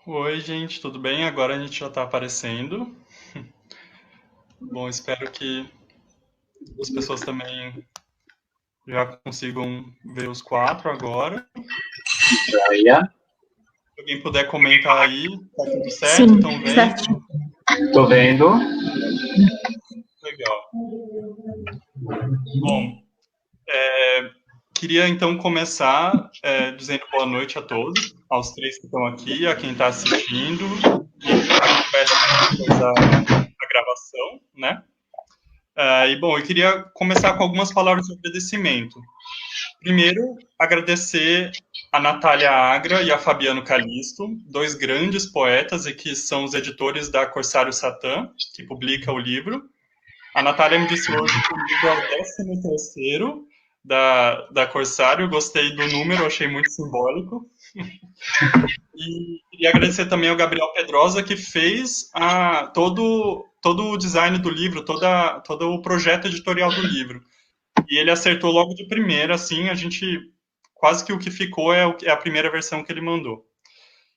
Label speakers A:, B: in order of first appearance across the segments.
A: Oi, gente, tudo bem? Agora a gente já está aparecendo. Bom, espero que as pessoas também já consigam ver os quatro agora.
B: Joia.
A: Se alguém puder comentar aí, tá tudo certo?
C: Sim,
A: Estão vendo?
C: certinho.
B: Tô vendo.
A: Legal. Bom, queria então começar dizendo boa noite a todos, aos três que estão aqui, a quem está assistindo e para quem vai assistir depois a gravação, né? Bom, eu queria começar com algumas palavras de agradecimento. Primeiro, agradecer a Natália Agra e a Fabiano Calisto, dois grandes poetas e que são os editores da Corsário Satã, que publica o livro. A Natália me disse hoje que o livro é o 13º da Corsário, gostei do número, achei muito simbólico. E queria agradecer também ao Gabriel Pedrosa, que fez todo o design do livro, todo o projeto editorial do livro. E ele acertou logo de primeira, assim, a gente quase que o que ficou é a primeira versão que ele mandou.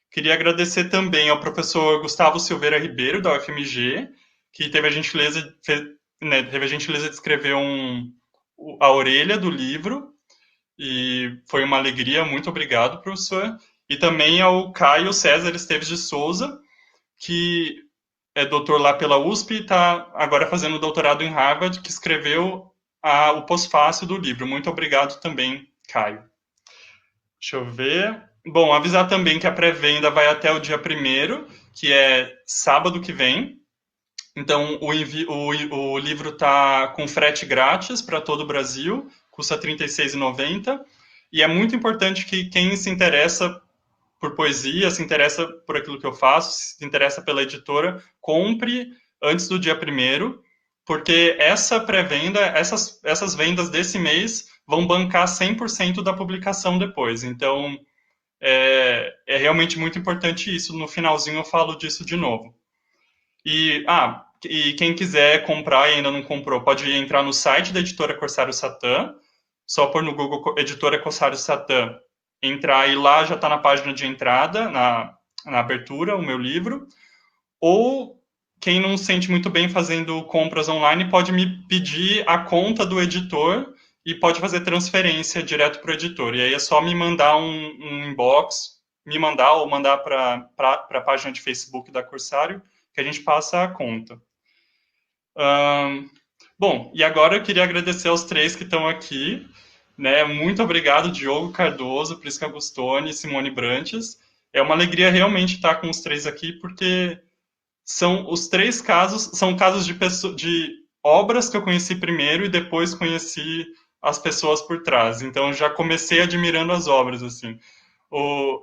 A: Queria agradecer também ao professor Gustavo Silveira Ribeiro, da UFMG, que teve a gentileza, teve a gentileza de escrever a orelha do livro, e foi uma alegria, muito obrigado, professor. E também ao Caio César Esteves de Souza, que é doutor lá pela USP e está agora fazendo doutorado em Harvard, que escreveu o pós-fácil do livro. Muito obrigado também, Caio. Deixa eu ver. Bom, avisar também que a pré-venda vai até o dia 1º, que é sábado que vem. Então, o livro está com frete grátis para todo o Brasil, custa R$ 36,90. E é muito importante que quem se interessa por poesia, se interessa por aquilo que eu faço, se interessa pela editora, compre antes do dia 1º, porque essa pré-venda, essas vendas desse mês vão bancar 100% da publicação depois. Então, é realmente muito importante isso. No finalzinho eu falo disso de novo. E quem quiser comprar e ainda não comprou, pode entrar no site da editora Corsário Satã, só pôr no Google Editora Corsário Satã, entrar e lá já está na página de entrada, na abertura, o meu livro. Ou quem não se sente muito bem fazendo compras online pode me pedir a conta do editor e pode fazer transferência direto para o editor. E aí é só me mandar um inbox, me mandar ou mandar para a página de Facebook da Corsário, que a gente passa a conta. Bom, e agora eu queria agradecer aos três que estão aqui, né? Muito obrigado, Diogo Cardoso, Prisca Gustoni e Simone Brantes. É uma alegria realmente estar com os três aqui, porque são os três casos, são casos de obras que eu conheci primeiro e depois conheci as pessoas por trás. Então já comecei admirando as obras, assim.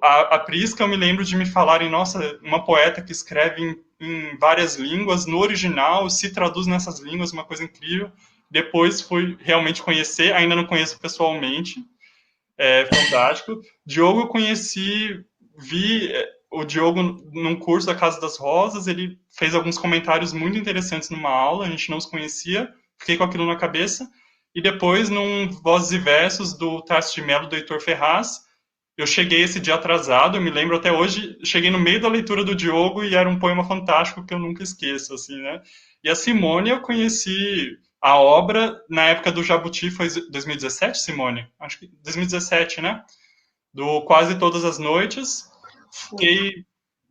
A: A Prisca, eu me lembro de me falarem, nossa, uma poeta que escreve em várias línguas, no original, se traduz nessas línguas, uma coisa incrível. Depois fui realmente conhecer, ainda não conheço pessoalmente, é fantástico. Diogo eu conheci, vi o Diogo num curso da Casa das Rosas, ele fez alguns comentários muito interessantes numa aula, a gente não os conhecia, fiquei com aquilo na cabeça. E depois, num Vozes e Versos do Tarso de Melo, do Heitor Ferraz, eu cheguei esse dia atrasado, eu me lembro até hoje, cheguei no meio da leitura do Diogo e era um poema fantástico que eu nunca esqueço, assim, né? E a Simone, eu conheci a obra na época do Jabuti, foi 2017, Simone? Acho que 2017, né? Do Quase Todas as Noites. Fiquei,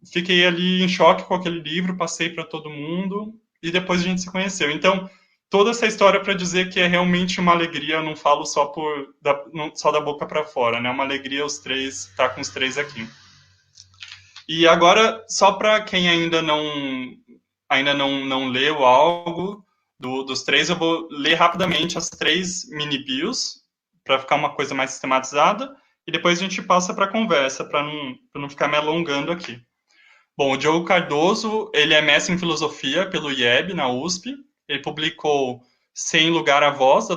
A: fiquei ali em choque com aquele livro, passei para todo mundo e depois a gente se conheceu. Então, toda essa história para dizer que é realmente uma alegria, eu não falo só da boca para fora, né? É uma alegria os três, estar com os três aqui. E agora, só para quem ainda não leu algo dos três, eu vou ler rapidamente as três mini bios, para ficar uma coisa mais sistematizada, e depois a gente passa para a conversa, para não ficar me alongando aqui. Bom, o Diogo Cardoso, ele é mestre em filosofia pelo IEB, na USP. Ele publicou Sem Lugar à Voz,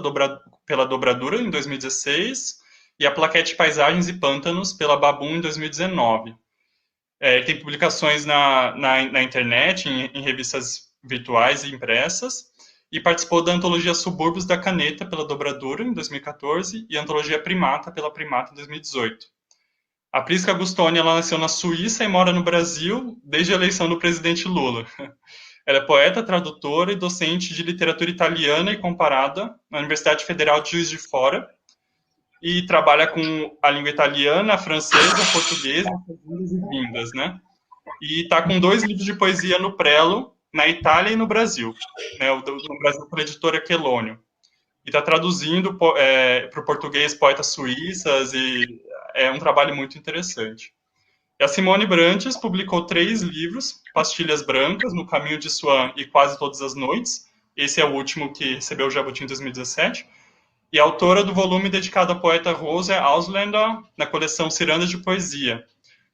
A: pela Dobradura, em 2016, e a Plaquete Paisagens e Pântanos, pela Babum, em 2019. Ele tem publicações na internet, em revistas virtuais e impressas, e participou da antologia Subúrbios da Caneta, pela Dobradura, em 2014, e a antologia Primata, pela Primata, em 2018. A Prisca Gustoni, ela nasceu na Suíça e mora no Brasil desde a eleição do presidente Lula. Ela é poeta, tradutora e docente de literatura italiana e comparada na Universidade Federal de Juiz de Fora e trabalha com a língua italiana, a francesa, a portuguesa, as e vindas, né? E está com 2 livros de poesia no prelo, na Itália e no Brasil. Né? No Brasil, pela editora Quelônio. E está traduzindo para o português poetas suíças, e é um trabalho muito interessante. E a Simone Brantes publicou 3 livros, Pastilhas Brancas, No Caminho de Swan e Quase Todas as Noites. Esse é o último que recebeu o Jabuti em 2017. E autora do volume dedicado à poeta Rosa Ausländer, na coleção Cirandas de Poesia,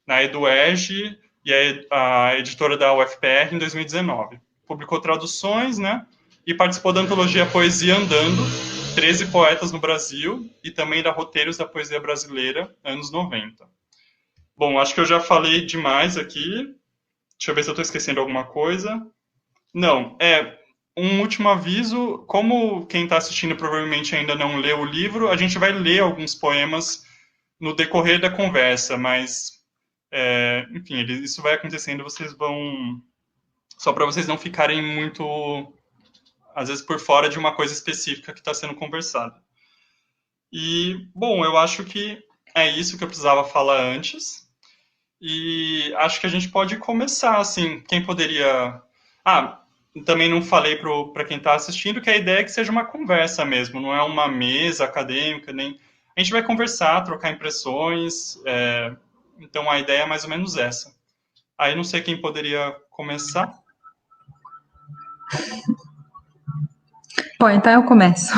A: na EduEG e a editora da UFPR em 2019. Publicou traduções, né? E participou da antologia Poesia Andando, 13 poetas no Brasil, e também da Roteiros da Poesia Brasileira, anos 90. Bom, acho que eu já falei demais aqui. Deixa eu ver se eu estou esquecendo alguma coisa. Não, um último aviso, como quem está assistindo provavelmente ainda não leu o livro, a gente vai ler alguns poemas no decorrer da conversa, mas, enfim, isso vai acontecendo, vocês vão... Só para vocês não ficarem muito, às vezes, por fora de uma coisa específica que está sendo conversada. E, bom, eu acho que é isso que eu precisava falar antes. E acho que a gente pode começar, assim, quem poderia... também não falei para quem está assistindo que a ideia é que seja uma conversa mesmo, não é uma mesa acadêmica, nem... A gente vai conversar, trocar impressões, então a ideia é mais ou menos essa. Aí não sei quem poderia começar.
C: Bom, então eu começo.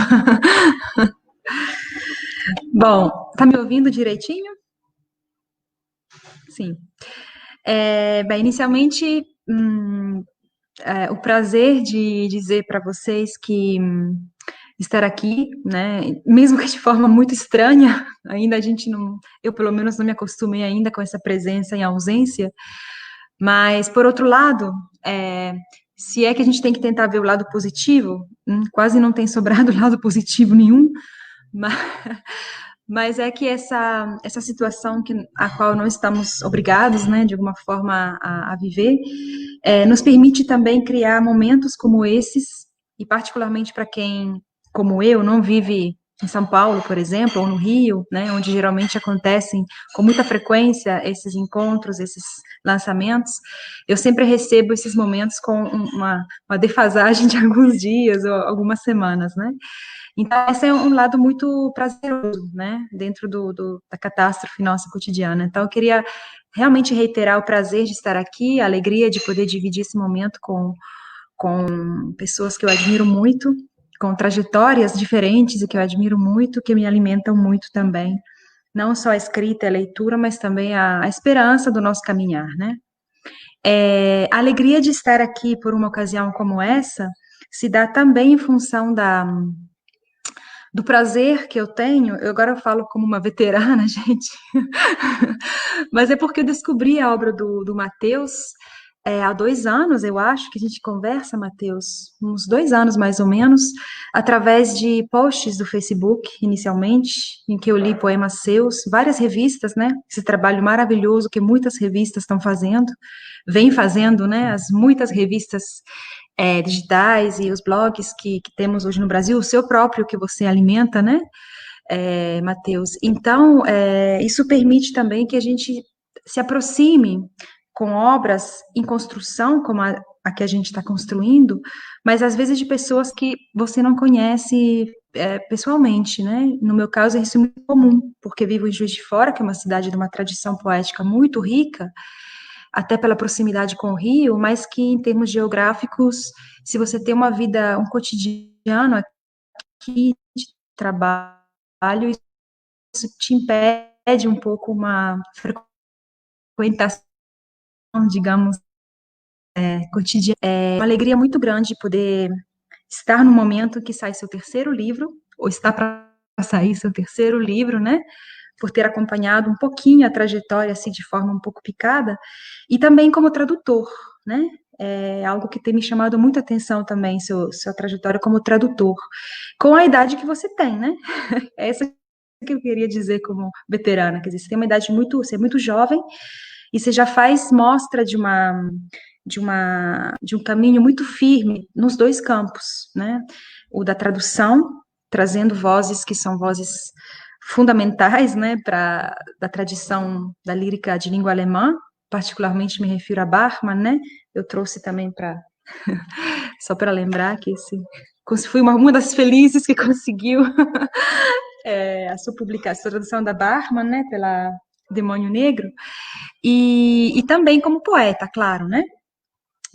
C: Bom, tá me ouvindo direitinho? Sim. Bem, inicialmente, o prazer de dizer para vocês que estar aqui, né, mesmo que de forma muito estranha, ainda a gente não, eu pelo menos não me acostumei ainda com essa presença em ausência, mas por outro lado, se é que a gente tem que tentar ver o lado positivo, quase não tem sobrado lado positivo nenhum, mas é que essa situação a qual nós estamos obrigados, né, de alguma forma a viver, nos permite também criar momentos como esses, e particularmente para quem, como eu, não vive em São Paulo, por exemplo, ou no Rio, né, onde geralmente acontecem com muita frequência esses encontros, esses lançamentos, eu sempre recebo esses momentos com uma defasagem de alguns dias ou algumas semanas, né? Então, esse é um lado muito prazeroso, né, dentro da catástrofe nossa cotidiana. Então, eu queria realmente reiterar o prazer de estar aqui, a alegria de poder dividir esse momento com pessoas que eu admiro muito, com trajetórias diferentes e que eu admiro muito, que me alimentam muito também. Não só a escrita e a leitura, mas também a esperança do nosso caminhar, né? A alegria de estar aqui por uma ocasião como essa se dá também em função do prazer que eu tenho. Agora eu falo como uma veterana, gente, mas é porque eu descobri a obra do Mateus há 2 anos, eu acho, que a gente conversa, Mateus, uns 2 anos mais ou menos, através de posts do Facebook, inicialmente, em que eu li poemas seus, várias revistas, né, esse trabalho maravilhoso que muitas revistas estão fazendo, vem fazendo, né, as muitas revistas digitais e os blogs que temos hoje no Brasil, o seu próprio que você alimenta, né, Mateus? Então, isso permite também que a gente se aproxime com obras em construção, como a que a gente está construindo, mas às vezes de pessoas que você não conhece pessoalmente, né? No meu caso, isso é muito comum, porque vivo em Juiz de Fora, que é uma cidade de uma tradição poética muito rica, até pela proximidade com o Rio, mas que em termos geográficos, se você tem uma vida, um cotidiano aqui de trabalho, isso te impede um pouco uma frequentação, digamos, cotidiana. É uma alegria muito grande poder estar no momento que sai seu terceiro livro, ou está para sair seu terceiro livro, né? Por ter acompanhado um pouquinho a trajetória, assim, de forma um pouco picada, e também como tradutor, né? É algo que tem me chamado muita atenção também, sua trajetória como tradutor, com a idade que você tem, né? Essa que eu queria dizer como veterana, quer dizer, você tem uma idade muito, você é muito jovem, e você já faz mostra de um caminho muito firme nos dois campos, né? O da tradução, trazendo vozes que são vozes fundamentais, né, da tradição da lírica de língua alemã, particularmente me refiro a Bachmann, né? Eu trouxe também para só para lembrar que fui uma das felizes que conseguiu a sua publicação, a tradução da Bachmann, né, pela Demônio Negro, e também como poeta, claro, né?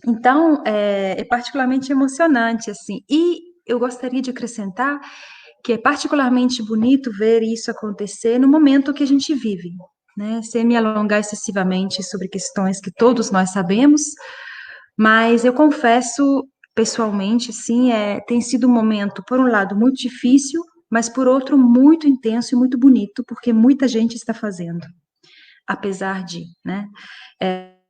C: Então, é particularmente emocionante, assim. E eu gostaria de acrescentar que é particularmente bonito ver isso acontecer no momento que a gente vive, né? Sem me alongar excessivamente sobre questões que todos nós sabemos, mas eu confesso, pessoalmente, assim, tem sido um momento, por um lado, muito difícil, mas por outro, muito intenso e muito bonito, porque muita gente está fazendo, apesar de, né?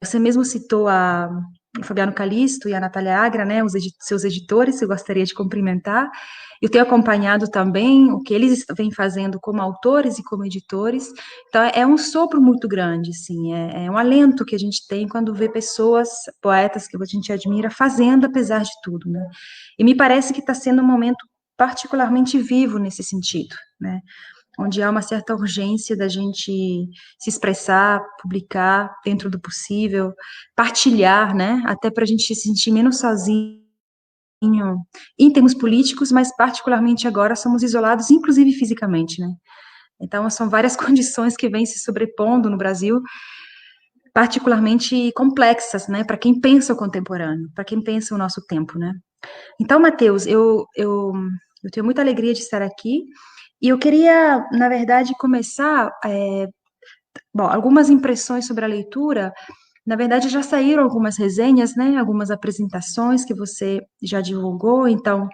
C: Você mesmo citou o Fabiano Calisto e a Natália Agra, né, seus editores, que eu gostaria de cumprimentar. Eu tenho acompanhado também o que eles vêm fazendo como autores e como editores. Então, é um sopro muito grande, assim, é um alento que a gente tem quando vê pessoas, poetas que a gente admira, fazendo apesar de tudo, né? E me parece que está sendo um momento particularmente vivo nesse sentido, né? Onde há uma certa urgência da gente se expressar, publicar dentro do possível, partilhar, né? Até para a gente se sentir menos sozinho em termos políticos, mas particularmente agora somos isolados, inclusive fisicamente, né? Então, são várias condições que vêm se sobrepondo no Brasil, particularmente complexas, né? Para quem pensa o contemporâneo, para quem pensa o nosso tempo, né? Então, Matheus, eu tenho muita alegria de estar aqui. E eu queria, na verdade, começar. Bom, algumas impressões sobre a leitura. Na verdade, já saíram algumas resenhas, né? Algumas apresentações que você já divulgou. Então,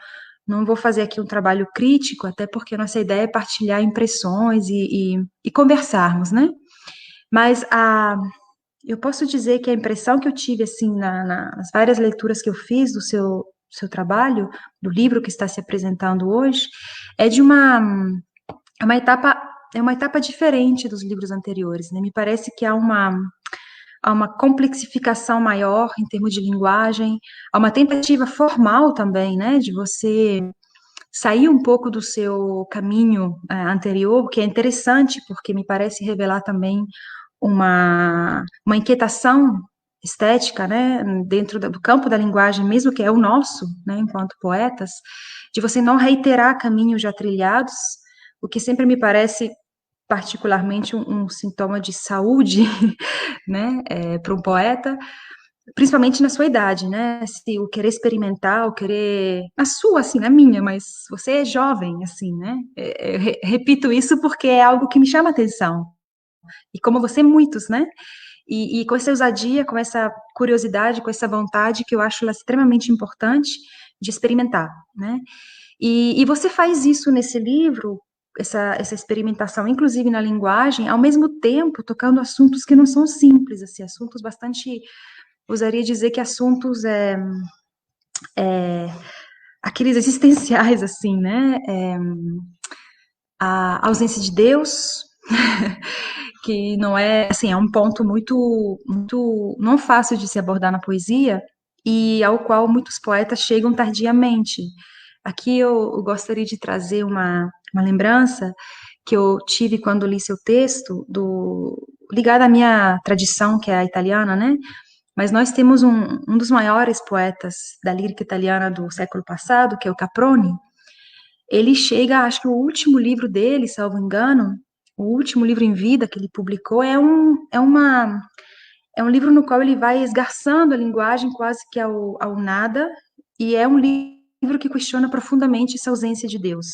C: não vou fazer aqui um trabalho crítico, até porque a nossa ideia é partilhar impressões e conversarmos, né? Mas eu posso dizer que a impressão que eu tive, assim, nas várias leituras que eu fiz do seu trabalho, do livro que está se apresentando hoje, é de é uma etapa diferente dos livros anteriores, né? Me parece que há uma complexificação maior em termos de linguagem, há uma tentativa formal também, né, de você sair um pouco do seu caminho anterior, que é interessante, porque me parece revelar também uma inquietação estética, né, dentro do campo da linguagem, mesmo que é o nosso, né, enquanto poetas, de você não reiterar caminhos já trilhados, o que sempre me parece particularmente um sintoma de saúde, né, para um poeta, principalmente na sua idade, né, se o querer experimentar, o querer, na sua, assim, na minha, mas você é jovem, assim, né, repito isso porque é algo que me chama atenção, e como você, muitos, né, e com essa ousadia, com essa curiosidade, com essa vontade, que eu acho ela extremamente importante de experimentar, né, e você faz isso nesse livro, essa experimentação, inclusive na linguagem, ao mesmo tempo tocando assuntos que não são simples, assim, assuntos bastante, ousaria dizer que assuntos aqueles existenciais, assim, né? A ausência de Deus, que não é, assim, é um ponto muito não fácil de se abordar na poesia e ao qual muitos poetas chegam tardiamente. Aqui eu gostaria de trazer uma lembrança que eu tive quando li seu texto, ligada à minha tradição, que é a italiana, né? Mas nós temos um dos maiores poetas da lírica italiana do século passado, que é o Caproni. Ele chega, acho que o último livro dele, salvo engano, o último livro em vida que ele publicou é um livro no qual ele vai esgarçando a linguagem quase que ao nada, e é um livro que questiona profundamente essa ausência de Deus.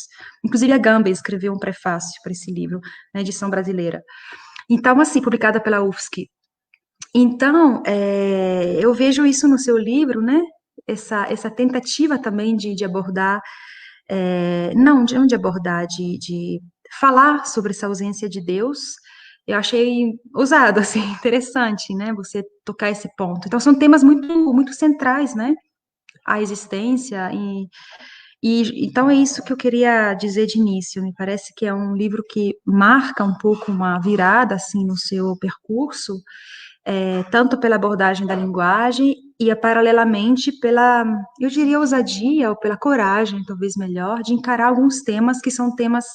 C: Inclusive a Gamba escreveu um prefácio para esse livro, na edição brasileira. Então, assim, publicada pela UFSC. Então, eu vejo isso no seu livro, né? Essa tentativa também de abordar, não de abordar, de falar sobre essa ausência de Deus. Eu achei ousado, assim, interessante, né? Você tocar esse ponto. Então, são temas muito, muito centrais, né? A existência E então é isso que eu queria dizer de início. Me parece que é um livro que marca um pouco uma virada assim no seu percurso, tanto pela abordagem da linguagem e paralelamente pela, eu diria, ousadia ou pela coragem, talvez melhor, de encarar alguns temas que são temas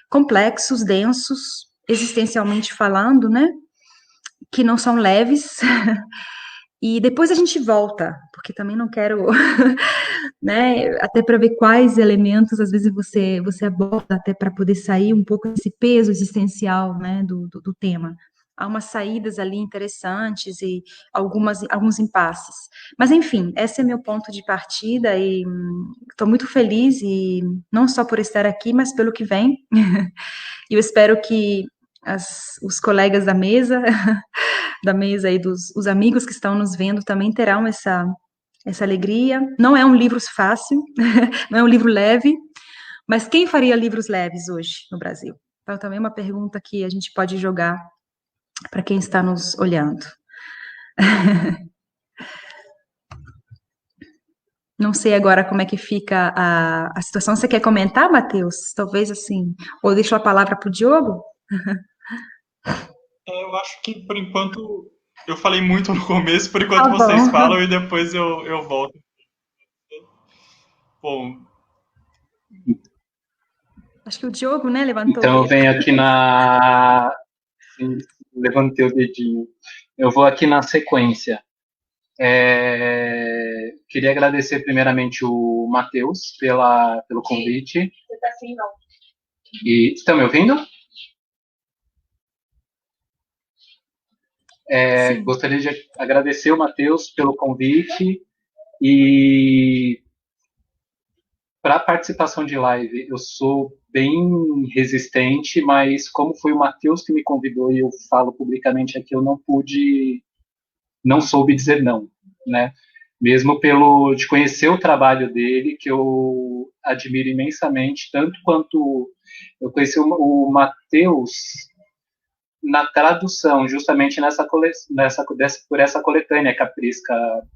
C: complexos, densos, existencialmente falando, né? Que não são leves. E depois a gente volta, porque também não quero, né, até para ver quais elementos às vezes você aborda até para poder sair um pouco desse peso existencial, né, do tema. Há umas saídas ali interessantes e alguns impasses. Mas enfim, esse é meu ponto de partida e estou muito feliz e não só por estar aqui, mas pelo que vem. E eu espero que os colegas da mesa aí os amigos que estão nos vendo também terão essa alegria. Não é um livro fácil, não é um livro leve, mas quem faria livros leves hoje no Brasil? Então, também é uma pergunta que a gente pode jogar para quem está nos olhando. Não sei agora como é que fica a situação. Você quer comentar, Matheus? Talvez assim, ou deixo a palavra para o Diogo?
A: Eu acho que, por enquanto, eu falei muito no começo, por enquanto
C: Tá
A: vocês
C: bom.
A: falam e depois eu volto. Bom,
C: Acho que o Diogo, né, levantou o
B: Então eu
C: dedo.
B: venho aqui na... Sim, levantei o dedinho. Eu vou aqui na sequência. Queria agradecer primeiramente o Matheus pelo convite.
C: Você tá assim, não.
B: E estão me ouvindo?
C: Sim.
B: Gostaria de agradecer o Matheus pelo convite e para a participação de live eu sou bem resistente, mas como foi o Matheus que me convidou e eu falo publicamente aqui, eu não soube dizer não, né? Mesmo de conhecer o trabalho dele, que eu admiro imensamente, tanto quanto eu conheci o Matheus na tradução, justamente por essa coletânea que a Prisca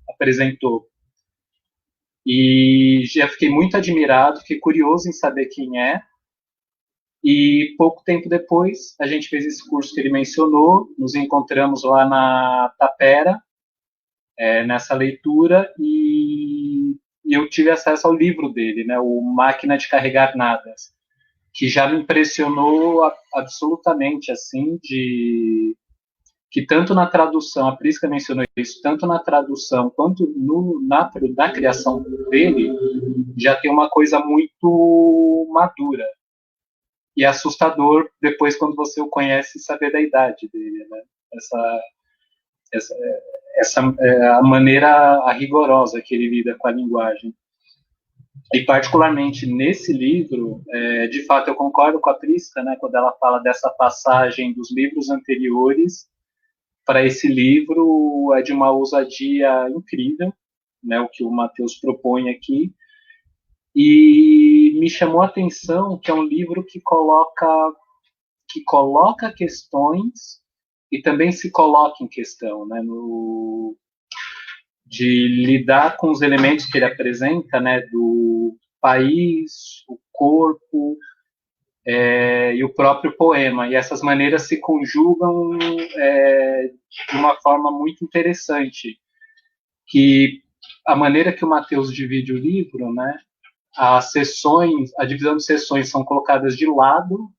B: apresentou. E já fiquei muito admirado, fiquei curioso em saber quem é. E pouco tempo depois, a gente fez esse curso que ele mencionou, nos encontramos lá na Tapera, nessa leitura, e eu tive acesso ao livro dele, né, o Máquina de Carregar Nadas, que já me impressionou absolutamente, assim, que tanto na tradução, a Prisca mencionou isso, tanto na tradução quanto na criação dele, já tem uma coisa muito madura. E assustador depois, quando você o conhece, saber da idade dele, né? Essa a maneira rigorosa que ele lida com a linguagem. E particularmente nesse livro, de fato eu concordo com a Prisca, né, quando ela fala dessa passagem dos livros anteriores para esse livro, é de uma ousadia incrível, né, o que o Matheus propõe aqui, e me chamou a atenção que é um livro que coloca questões e também se coloca em questão, né, de lidar com os elementos que ele apresenta, né, do país, o corpo e o próprio poema. E essas maneiras se conjugam de uma forma muito interessante, que a maneira que o Matheus divide o livro, né, a divisão de sessões são colocadas de lado,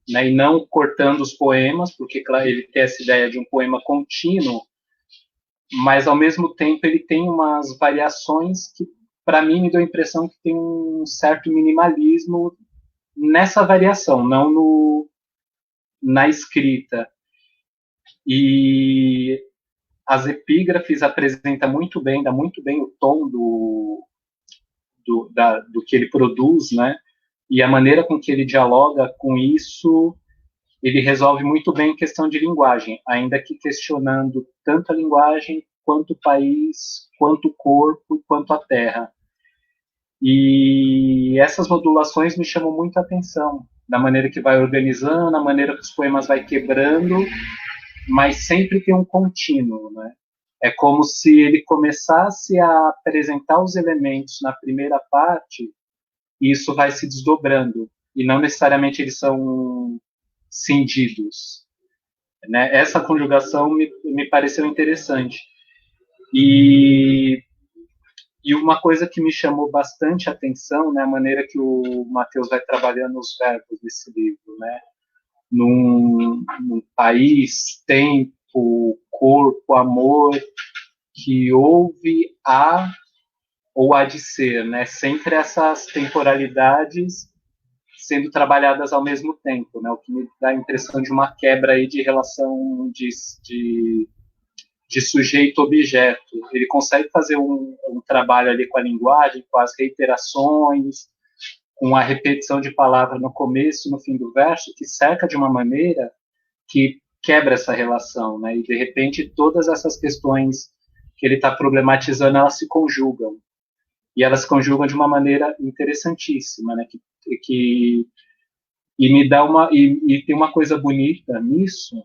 B: né, e não cortando os poemas, porque claro, ele tem essa ideia de um poema contínuo, mas ao mesmo tempo ele tem umas variações que para mim me deu a impressão que tem um certo minimalismo nessa variação, não na escrita. E as epígrafes apresenta muito bem, dá muito bem o tom do que ele produz, né? E a maneira com que ele dialoga com isso, ele resolve muito bem questão de linguagem, ainda que questionando tanto a linguagem, quanto o país, quanto o corpo, quanto a terra. E essas modulações me chamam muito a atenção, da maneira que vai organizando, a maneira que os poemas vai quebrando, mas sempre tem um contínuo, né? É como se ele começasse a apresentar os elementos na primeira parte e isso vai se desdobrando, e não necessariamente eles são cindidos, né? Essa conjugação me pareceu interessante. E uma coisa que me chamou bastante a atenção, né, a maneira que o Matheus vai trabalhando os verbos desse livro, né? Num país, tempo, corpo, amor, que houve, há ou há de ser, né? Sempre essas temporalidades sendo trabalhadas ao mesmo tempo, né? O que me dá a impressão de uma quebra aí de relação de sujeito-objeto. Ele consegue fazer um trabalho ali com a linguagem, com as reiterações, com a repetição de palavra no começo e no fim do verso, que cerca de uma maneira que quebra essa relação, né? E, de repente, todas essas questões que ele está problematizando, elas se conjugam. E elas se conjugam de uma maneira interessantíssima, né? E me dá e tem uma coisa bonita nisso,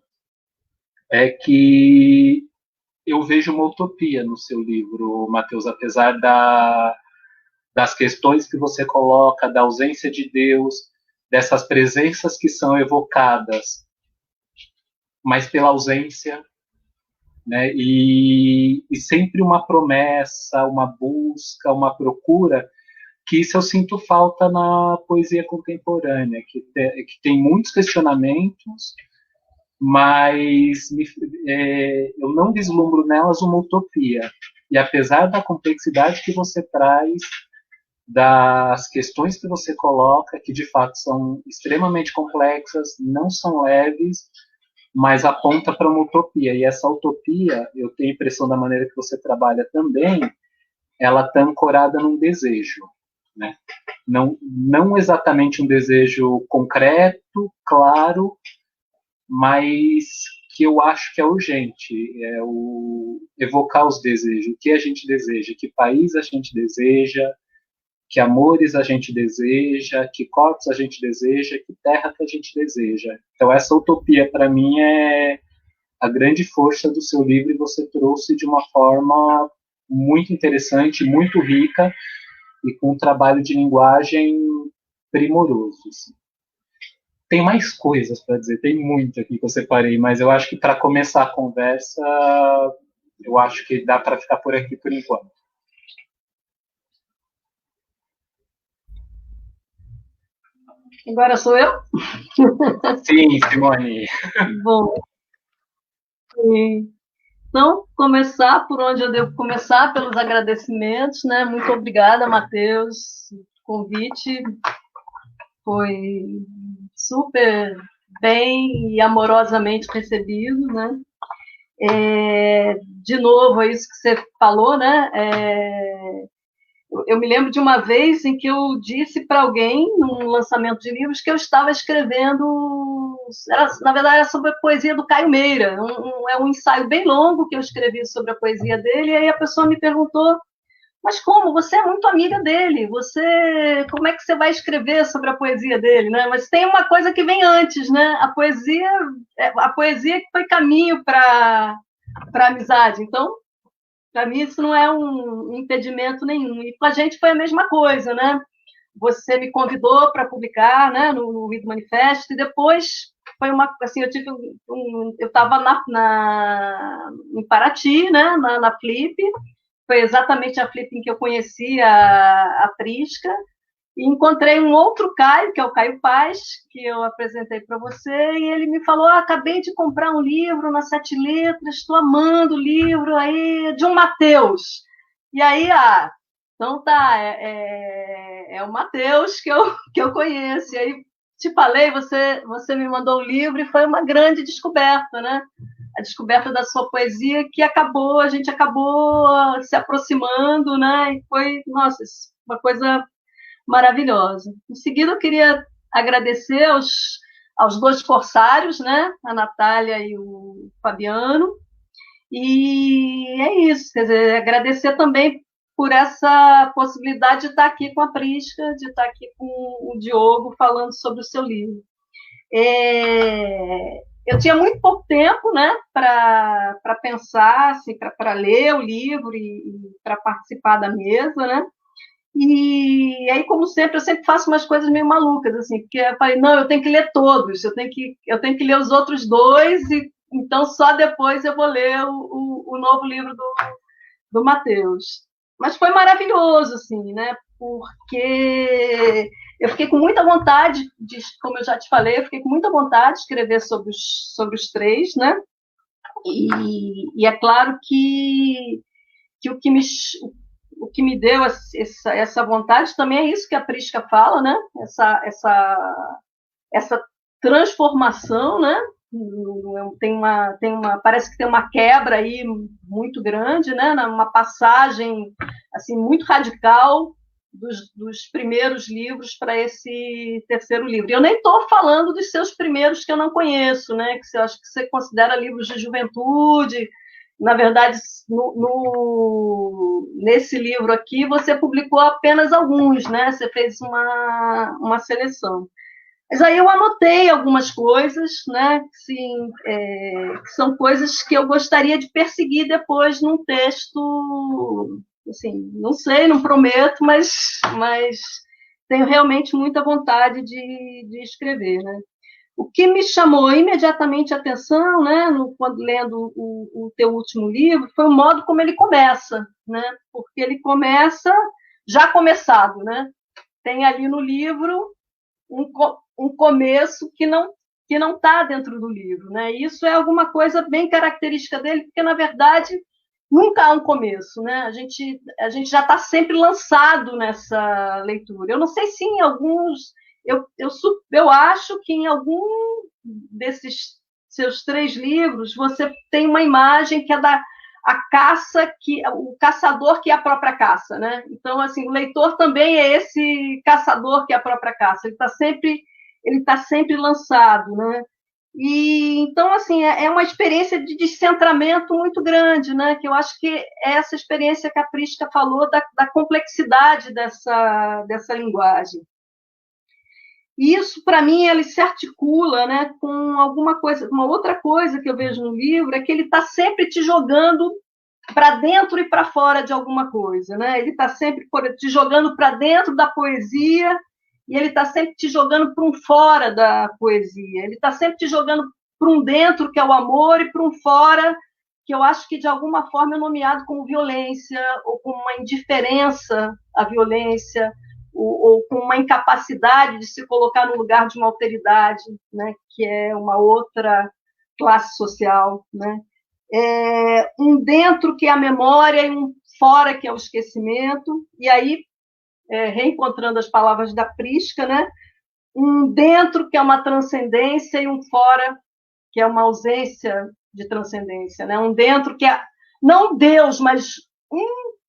B: é que eu vejo uma utopia no seu livro, Matheus, apesar das questões que você coloca, da ausência de Deus, dessas presenças que são evocadas, mas pela ausência, né? E sempre uma promessa, uma busca, uma procura, que isso eu sinto falta na poesia contemporânea, que tem muitos questionamentos, mas eu não vislumbro nelas uma utopia. E apesar da complexidade que você traz, das questões que você coloca, que de fato são extremamente complexas, não são leves, mas aponta para uma utopia. E essa utopia, eu tenho a impressão da maneira que você trabalha também, ela está ancorada num desejo, né? Não exatamente um desejo concreto, claro, mas que eu acho que é urgente, é evocar os desejos, o que a gente deseja, que país a gente deseja, que amores a gente deseja, que corpos a gente deseja, que terra que a gente deseja. Então essa utopia, para mim, é a grande força do seu livro, e você trouxe de uma forma muito interessante, muito rica, e com um trabalho de linguagem primoroso. Assim. Tem mais coisas para dizer, tem muito aqui que eu separei, mas eu acho que para começar a conversa, eu acho que dá para ficar por aqui por enquanto.
D: Agora sou eu?
B: Sim, Simone.
D: Bom, então, começar por onde eu devo começar, pelos agradecimentos, né? Muito obrigada, Matheus. O convite foi super bem e amorosamente recebido, né? De novo, é isso que você falou, né? Eu me lembro de uma vez em que eu disse para alguém, num lançamento de livros, que eu estava escrevendo, na verdade, era sobre a poesia do Caio Meira. É um ensaio bem longo que eu escrevi sobre a poesia dele, e aí a pessoa me perguntou, mas como? Você é muito amiga dele, como é que você vai escrever sobre a poesia dele, né? Mas tem uma coisa que vem antes, né? A poesia que foi caminho para a amizade. Então, para mim, isso não é um impedimento nenhum. E com a gente foi a mesma coisa, né? Você me convidou para publicar, né, no Read Manifesto, e depois foi assim, eu estava em Paraty, né, na Flip, foi exatamente a Flip em que eu conheci a Prisca, e encontrei um outro Caio, que é o Caio Paz, que eu apresentei para você, e ele me falou, acabei de comprar um livro na Sete Letras, estou amando o livro aí, de um Matheus. E aí, então tá, é o Matheus que eu conheço. E aí, te falei, você me mandou o livro, e foi uma grande descoberta, né? A descoberta da sua poesia, que a gente acabou se aproximando, né? E foi, nossa, uma coisa maravilhosa. Em seguida, eu queria agradecer aos dois corsários, né? A Natália e o Fabiano. E é isso, quer dizer, agradecer também por essa possibilidade de estar aqui com a Prisca, de estar aqui com o Diogo falando sobre o seu livro. Eu tinha muito pouco tempo, né, para pensar, assim, para ler o livro e para participar da mesa, né? E aí, como sempre, eu sempre faço umas coisas meio malucas, assim, porque eu falei, não, eu tenho que ler todos, eu tenho que ler os outros dois, e então só depois eu vou ler o novo livro do Mateus. Mas foi maravilhoso, assim, né? Porque eu fiquei com muita vontade, como eu já te falei, eu fiquei com muita vontade de escrever sobre os três, né? E é claro que o que me deu essa vontade também é isso que a Prisca fala, né? Essa transformação, né? Parece que tem uma quebra aí muito grande, né? Uma passagem assim muito radical dos primeiros livros para esse terceiro livro. E eu nem estou falando dos seus primeiros que eu não conheço, né? Que eu acho que você considera livros de juventude. Na verdade, nesse livro aqui, você publicou apenas alguns, né? Você fez uma seleção. Mas aí eu anotei algumas coisas, né? Assim, que são coisas que eu gostaria de perseguir depois num texto. Assim, não sei, não prometo, mas tenho realmente muita vontade de escrever, né? O que me chamou imediatamente a atenção, né, quando lendo o teu último livro, foi o modo como ele começa, né? Porque ele começa já começado, né? Tem ali no livro um começo que não está dentro do livro, né? Isso é alguma coisa bem característica dele, porque na verdade nunca há um começo, né? A gente já está sempre lançado nessa leitura. Eu não sei se em alguns eu acho que em algum desses seus 3 livros você tem uma imagem que é a caça, o caçador que é a própria caça, né? Então, assim, o leitor também é esse caçador que é a própria caça. Ele está sempre lançado, né? E então, assim, é uma experiência de descentramento muito grande, né? Que eu acho que é essa experiência que a Prisca falou da complexidade dessa linguagem. E isso, para mim, ele se articula, né, com alguma coisa, uma outra coisa que eu vejo no livro, é que ele está sempre te jogando para dentro e para fora de alguma coisa, né? Ele está sempre te jogando para dentro da poesia e ele está sempre te jogando para um fora da poesia. Ele está sempre te jogando para um dentro, que é o amor, e para um fora, que eu acho que, de alguma forma, é nomeado como violência ou como uma indiferença à violência, ou com uma incapacidade de se colocar no lugar de uma alteridade, né, que é uma outra classe social, né? Um dentro que é a memória e um fora que é o esquecimento, e aí, reencontrando as palavras da Prisca, né, um dentro que é uma transcendência e um fora que é uma ausência de transcendência, né? Um dentro que é não Deus, mas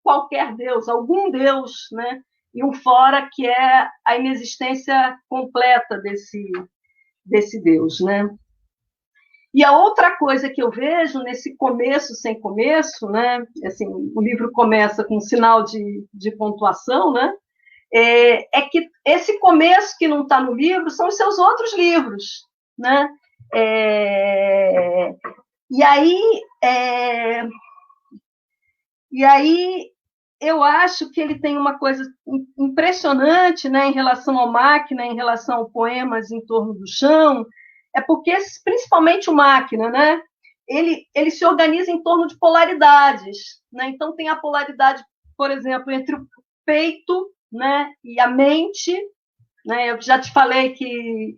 D: qualquer Deus, algum Deus, né? E um fora que é a inexistência completa desse Deus, né? E a outra coisa que eu vejo nesse começo sem começo, né? Assim, o livro começa com um sinal de pontuação, né? É que esse começo que não está no livro são os seus outros livros, né? E aí eu acho que ele tem uma coisa impressionante, né, em relação ao Máquina, em relação ao Poemas em Torno do Chão, é porque, principalmente o Máquina, né, ele se organiza em torno de polaridades, né? Então tem a polaridade, por exemplo, entre o peito, né, e a mente, né? Eu já te falei que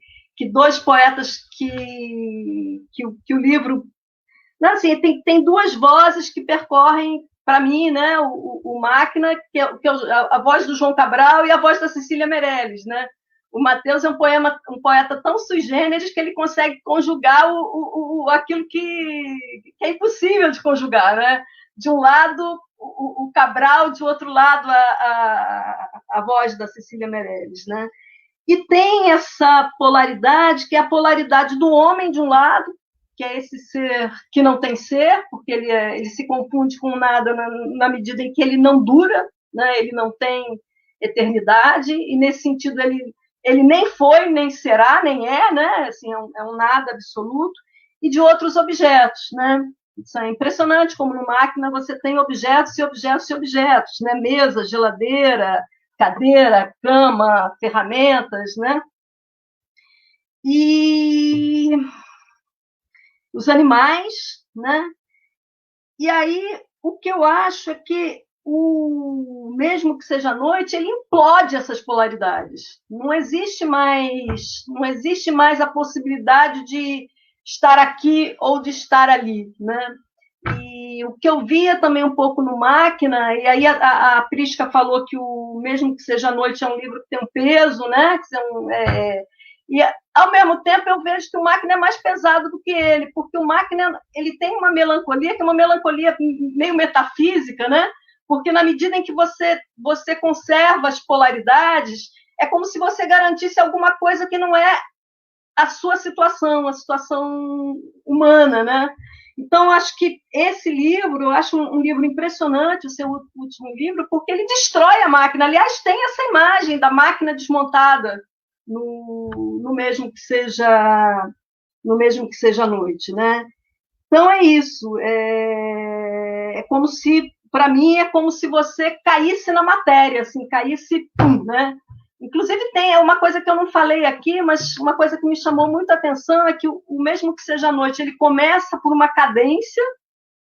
D: 2 poetas que o livro... Não, assim, tem 2 vozes que percorrem, para mim, né, o Máquina, que é a voz do João Cabral e a voz da Cecília Meirelles, né? O Mateus é um poeta tão sui generis que ele consegue conjugar aquilo que é impossível de conjugar, né? De um lado, o Cabral, de outro lado, a voz da Cecília Meirelles, né? E tem essa polaridade, que é a polaridade do homem, de um lado, que é esse ser que não tem ser, porque ele se confunde com nada na medida em que ele não dura, né? Ele não tem eternidade, e nesse sentido ele nem foi, nem será, nem é, né? Assim, é um nada absoluto, e de outros objetos, né? Isso é impressionante como no Máquina você tem objetos e objetos e objetos, né? Mesa, geladeira, cadeira, cama, ferramentas, né? E os animais, né? E aí o que eu acho é que mesmo que seja à noite, ele implode essas polaridades. Não existe mais a possibilidade de estar aqui ou de estar ali, né? E o que eu via também um pouco no Máquina, e aí a Prisca falou que o Mesmo que Seja à Noite é um livro que tem um peso, né? E ao mesmo tempo eu vejo que o Máquina é mais pesado do que ele, porque o Máquina ele tem uma melancolia, que é uma melancolia meio metafísica, né? Porque na medida em que você conserva as polaridades, é como se você garantisse alguma coisa que não é a sua situação, a situação humana, né? Então, acho que esse livro, eu acho um livro impressionante, o seu último livro, porque ele destrói a máquina. Aliás, tem essa imagem da máquina desmontada no Mesmo que Seja à Noite, né? Então, é isso. É como se, para mim, é como se você caísse na matéria, assim, caísse, pum, né? Inclusive, tem uma coisa que eu não falei aqui, mas uma coisa que me chamou muita atenção é que o Mesmo que Seja à Noite, ele começa por uma cadência,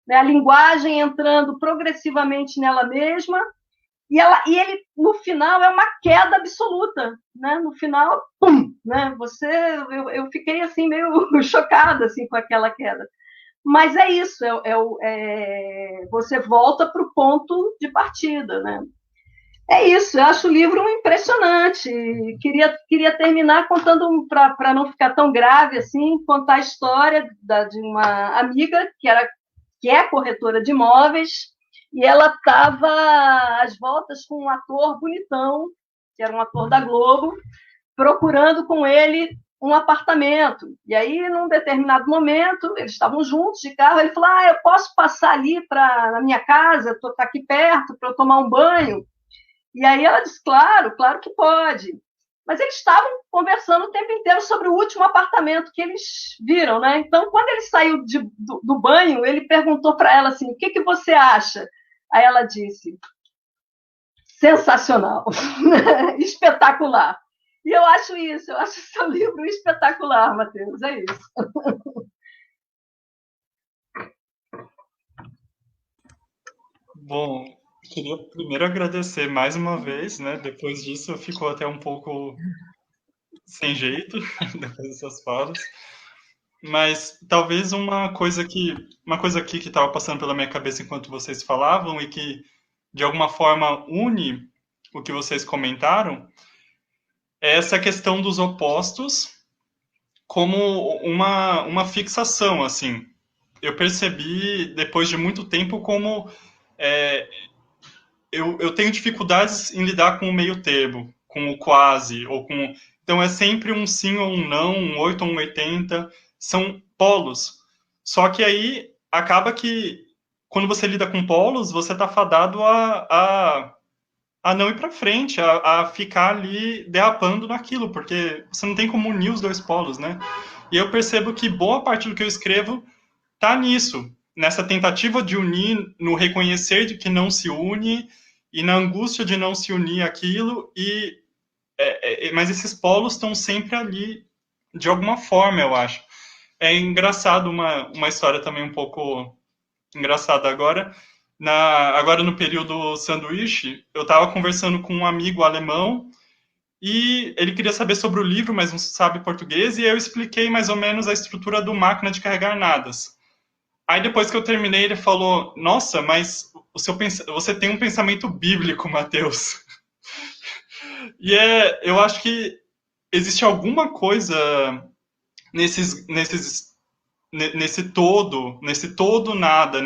D: né, a linguagem entrando progressivamente nela mesma, e ele, no final, é uma queda absoluta, né? No final, pum, né? Eu fiquei, assim, meio chocada, assim, com aquela queda. Mas é isso, você volta para o ponto de partida, né? É isso, eu acho o livro impressionante. Queria terminar contando, para não ficar tão grave assim, contar a história de uma amiga que é corretora de imóveis, e ela estava às voltas com um ator bonitão, que era um ator da Globo, procurando com ele um apartamento. E aí, num determinado momento, eles estavam juntos de carro, ele falou, eu posso passar ali na minha casa, estou aqui perto, para eu tomar um banho? E aí ela disse, claro que pode. Mas eles estavam conversando o tempo inteiro sobre o último apartamento que eles viram, né? Então, quando ele saiu do banho, ele perguntou para ela assim, o que você acha? Aí ela disse, sensacional, espetacular. E eu acho o seu livro espetacular, Matheus, é isso.
A: Bom, queria primeiro agradecer mais uma vez, né? Depois disso, ficou até um pouco sem jeito, depois dessas falas. Mas talvez uma coisa aqui que estava passando pela minha cabeça enquanto vocês falavam e que de alguma forma une o que vocês comentaram é essa questão dos opostos como uma fixação, assim. Eu percebi depois de muito tempo como eu tenho dificuldades em lidar com o meio termo, com o quase, então é sempre um sim ou um não, um 8 ou um 80, são polos. Só que aí acaba que quando você lida com polos, você está fadado a não ir para frente, a ficar ali derrapando naquilo, porque você não tem como unir os dois polos, né? E eu percebo que boa parte do que eu escrevo tá nisso, nessa tentativa de unir, no reconhecer de que não se une e na angústia de não se unir aquilo, mas esses polos estão sempre ali, de alguma forma, eu acho. É engraçado, uma história também um pouco engraçada agora. Agora no período sanduíche, eu estava conversando com um amigo alemão e ele queria saber sobre o livro, mas não sabe português, e eu expliquei mais ou menos a estrutura do Máquina de Carregar Nadas. Aí depois que eu terminei, ele falou, nossa, mas você tem um pensamento bíblico, Matheus. E eu acho que existe alguma coisa nesse todo nada,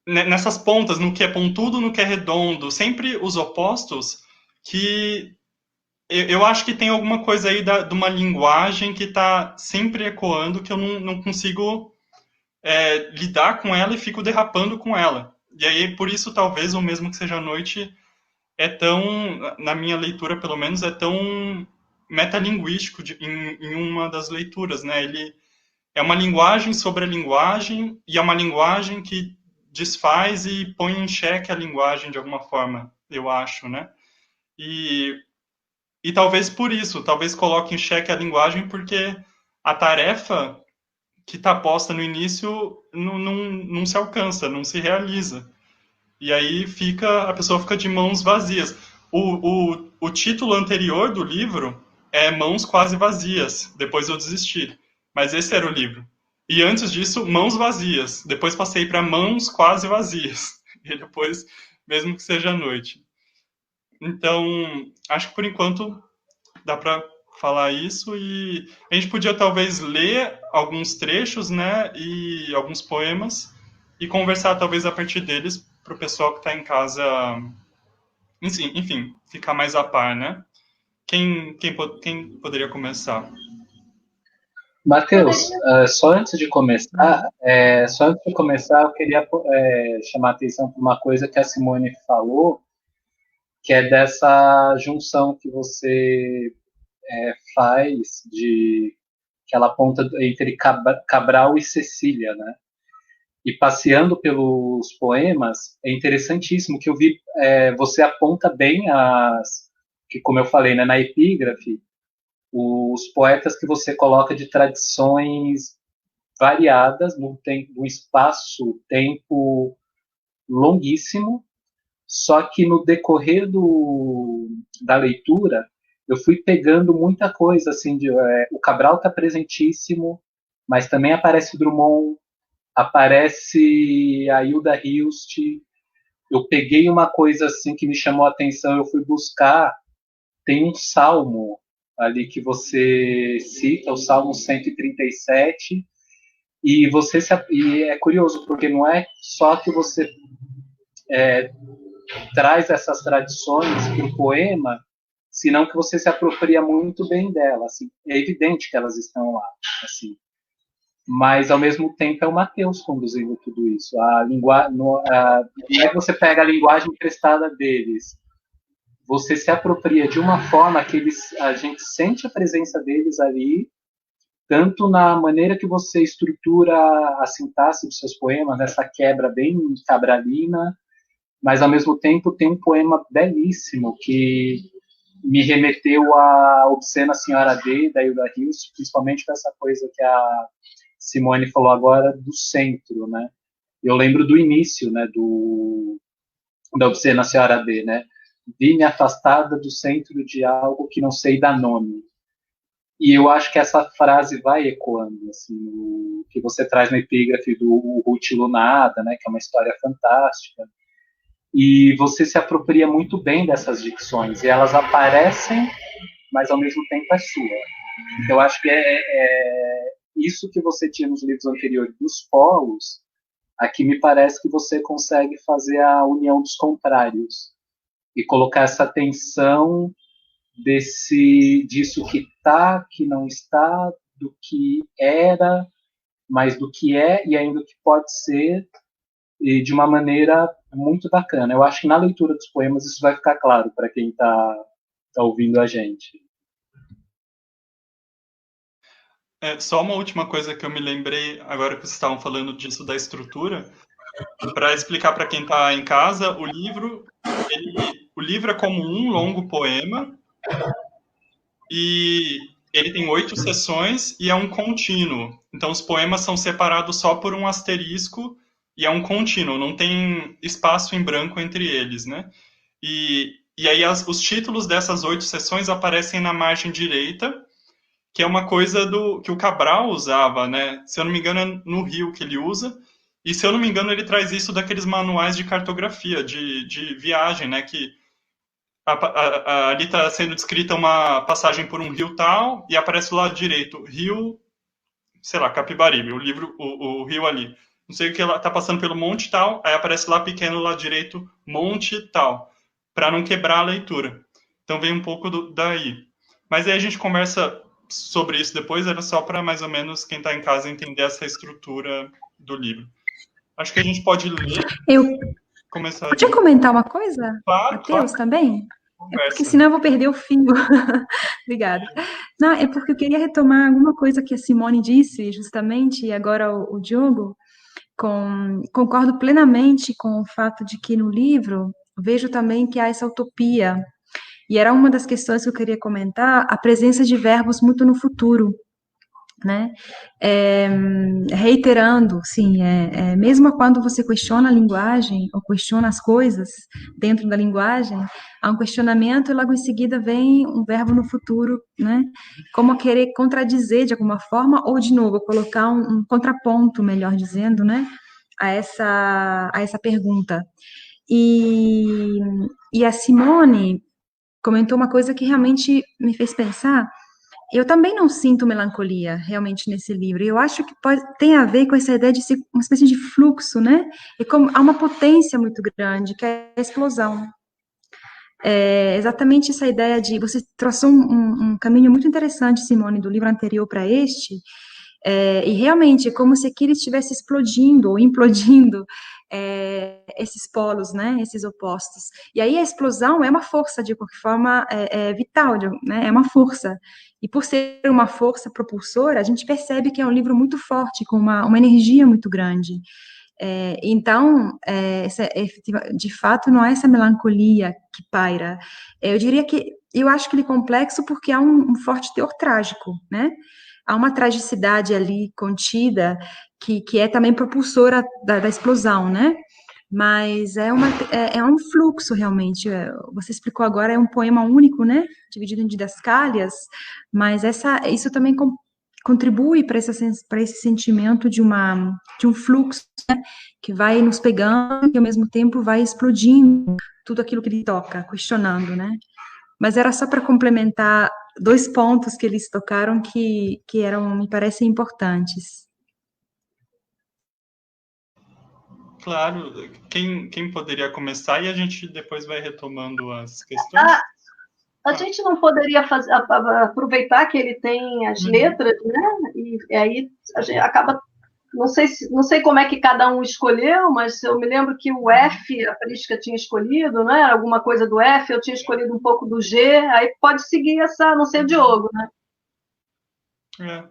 A: nessas pontas, no que é pontudo, no que é redondo, sempre os opostos, que eu acho que tem alguma coisa aí de uma linguagem que está sempre ecoando, que eu não consigo lidar com ela e fico derrapando com ela. E aí, por isso, talvez, o Mesmo que Seja à Noite na minha leitura, pelo menos, é tão metalinguístico em uma das leituras, né? Ele é uma linguagem sobre a linguagem, e é uma linguagem que desfaz e põe em xeque a linguagem de alguma forma, eu acho, né? E talvez por isso, talvez coloque em xeque a linguagem porque a tarefa que está posta no início não se alcança, não se realiza. E aí a pessoa fica de mãos vazias. O título anterior do livro é Mãos Quase Vazias, depois eu desisti. Mas esse era o livro. E antes disso, Mãos Vazias. Depois passei para Mãos Quase Vazias. E depois, mesmo que seja à noite. Então, acho que por enquanto dá para falar isso, e a gente podia talvez ler alguns trechos, né, e alguns poemas, e conversar talvez a partir deles para o pessoal que está em casa, enfim, ficar mais a par, né? Quem poderia começar?
B: Matheus, só antes de começar, eu queria chamar a atenção para uma coisa que a Simone falou, que é dessa junção que você faz de que ela aponta entre Cabral e Cecília, né? E passeando pelos poemas, é interessantíssimo que eu vi, você aponta bem que, como eu falei, né, na epígrafe, os poetas que você coloca de tradições variadas, num espaço-tempo longuíssimo, só que no decorrer da leitura, eu fui pegando muita coisa, assim, o Cabral está presentíssimo, mas também aparece o Drummond, aparece a Hilda Hilst. Eu peguei uma coisa assim que me chamou a atenção, eu fui buscar, tem um salmo ali que você cita, o Salmo 137, e é curioso, porque não é só que você traz essas tradições para o poema, senão que você se apropria muito bem dela. Assim, é evidente que elas estão lá, assim, mas ao mesmo tempo é o Mateus conduzindo tudo isso. Não é que você pega a linguagem emprestada deles, você se apropria de uma forma que a gente sente a presença deles ali, tanto na maneira que você estrutura a sintaxe dos seus poemas, nessa quebra bem cabralina, mas ao mesmo tempo tem um poema belíssimo que me remeteu à Obscena Senhora D, da Hilda Hilst, principalmente com essa coisa que a Simone falou agora do centro, né? Eu lembro do início, né, da Obscena Senhora D, né? Vi-me afastada do centro de algo que não sei dar nome. E eu acho que essa frase vai ecoando, assim, o que você traz na epígrafe do Ruth Lunada, né, que é uma história fantástica. E você se apropria muito bem dessas dicções, e elas aparecem, mas ao mesmo tempo é sua. Então, eu acho que é isso que você tinha nos livros anteriores dos polos, aqui me parece que você consegue fazer a união dos contrários e colocar essa tensão disso que está, que não está, do que era, mas do que é e ainda do que pode ser, e de uma maneira muito bacana. Eu acho que na leitura dos poemas isso vai ficar claro para quem está ouvindo a gente.
A: Só uma última coisa que eu me lembrei, agora que vocês estavam falando disso da estrutura, para explicar para quem está em casa, o livro é como um longo poema, e ele tem 8 sessões e é um contínuo. Então, os poemas são separados só por um asterisco e é um contínuo, não tem espaço em branco entre eles, né? E aí os títulos dessas 8 sessões aparecem na margem direita, que é uma coisa que o Cabral usava, né? Se eu não me engano, é no Rio que ele usa. E se eu não me engano, ele traz isso daqueles manuais de cartografia, de viagem, né? Que ali está sendo descrita uma passagem por um rio tal, e aparece do lado direito, rio, sei lá, Capibaribe, o rio ali. Não sei o que, ela está passando pelo monte tal, aí aparece lá pequeno, do lado direito, monte tal, para não quebrar a leitura. Então vem um pouco daí. Mas aí a gente conversa sobre isso depois, era só para mais ou menos quem está em casa entender essa estrutura do livro. Acho que a gente pode ler. Começar.
C: Podia comentar uma coisa,
A: claro,
C: Mateus, também?
A: Conversa.
C: É porque senão eu vou perder o fio. Obrigada. Não, é porque eu queria retomar alguma coisa que a Simone disse, justamente, e agora o Diogo, concordo plenamente com o fato de que no livro vejo também que há essa utopia. E era uma das questões que eu queria comentar, a presença de verbos muito no futuro, né? Reiterando, sim, mesmo quando você questiona a linguagem ou questiona as coisas dentro da linguagem, há um questionamento e logo em seguida vem um verbo no futuro, né? Como querer contradizer de alguma forma ou de novo colocar um contraponto, melhor dizendo, né? A essa pergunta. E a Simone comentou uma coisa que realmente me fez pensar. Eu também não sinto melancolia realmente nesse livro. Eu acho que tem a ver com essa ideia de ser uma espécie de fluxo, né? E como há uma potência muito grande, que é a explosão. É exatamente essa ideia de. Você traçou um caminho muito interessante, Simone, do livro anterior para este, e realmente é como se aquilo estivesse explodindo ou implodindo esses polos, né, esses opostos. E aí a explosão é uma força, de qualquer forma, vital, né, é uma força. E por ser uma força propulsora, a gente percebe que é um livro muito forte, com uma energia muito grande. Então, de fato, não é essa melancolia que paira. Eu diria que, eu acho que ele é complexo porque há um forte teor trágico, né? Há uma tragicidade ali contida que é também propulsora da explosão, né? Mas é um fluxo, realmente. Você explicou agora, é um poema único, né? Dividido em didascálias, mas isso também contribui para esse sentimento de um fluxo, né? Que vai nos pegando e, ao mesmo tempo, vai explodindo tudo aquilo que ele toca, questionando, né? Mas era só para complementar 2 pontos que eles tocaram que me parecem importantes.
A: Claro, quem poderia começar e a gente depois vai retomando as questões?
D: A gente não poderia aproveitar que ele tem as letras, né? E aí a gente acaba. Não sei como é que cada um escolheu, mas eu me lembro que o F, a Prisca tinha escolhido, né? Alguma coisa do F, eu tinha escolhido um pouco do G, aí pode seguir essa, não sei, o Diogo, né?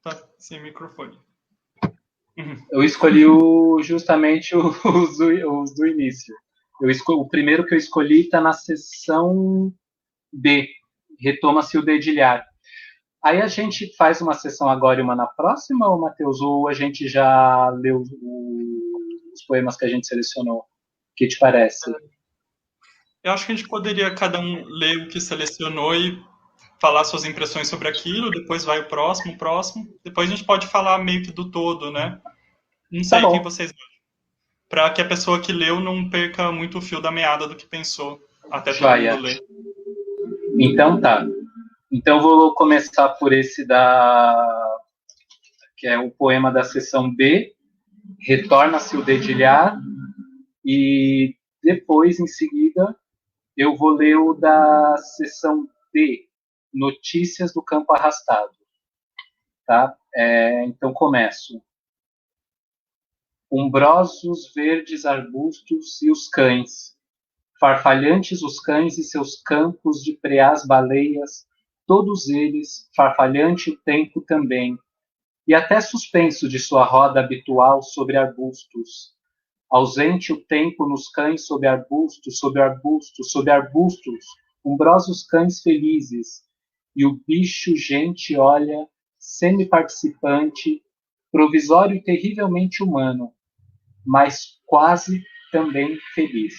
A: Tá sem microfone.
B: Eu escolhi justamente os do início. O primeiro que eu escolhi está na seção D, retoma-se o dedilhar. Aí a gente faz uma sessão agora e uma na próxima, ou, Matheus, ou a gente já leu os poemas que a gente selecionou? O que te parece?
A: Eu acho que a gente poderia cada um ler o que selecionou e falar suas impressões sobre aquilo, depois vai o próximo, depois a gente pode falar meio que do todo, né? Não sei quem vocês acham. Para que a pessoa que leu não perca muito o fio da meada do que pensou, até todo mundo ler.
B: Então tá. Então vou começar por esse que é o poema da seção B, Retorna-se o dedilhar, e depois, em seguida, eu vou ler o da seção D, Notícias do Campo Arrastado. Tá? Então começo. Umbrosos verdes arbustos e os cães, farfalhantes os cães e seus campos de preás baleias, todos eles, farfalhante o tempo também, e até suspenso de sua roda habitual sobre arbustos. Ausente o tempo nos cães sob arbustos, sob arbustos, sob arbustos, umbrosos cães felizes, e o bicho gente olha, semi-participante, provisório e terrivelmente humano, mas quase também feliz.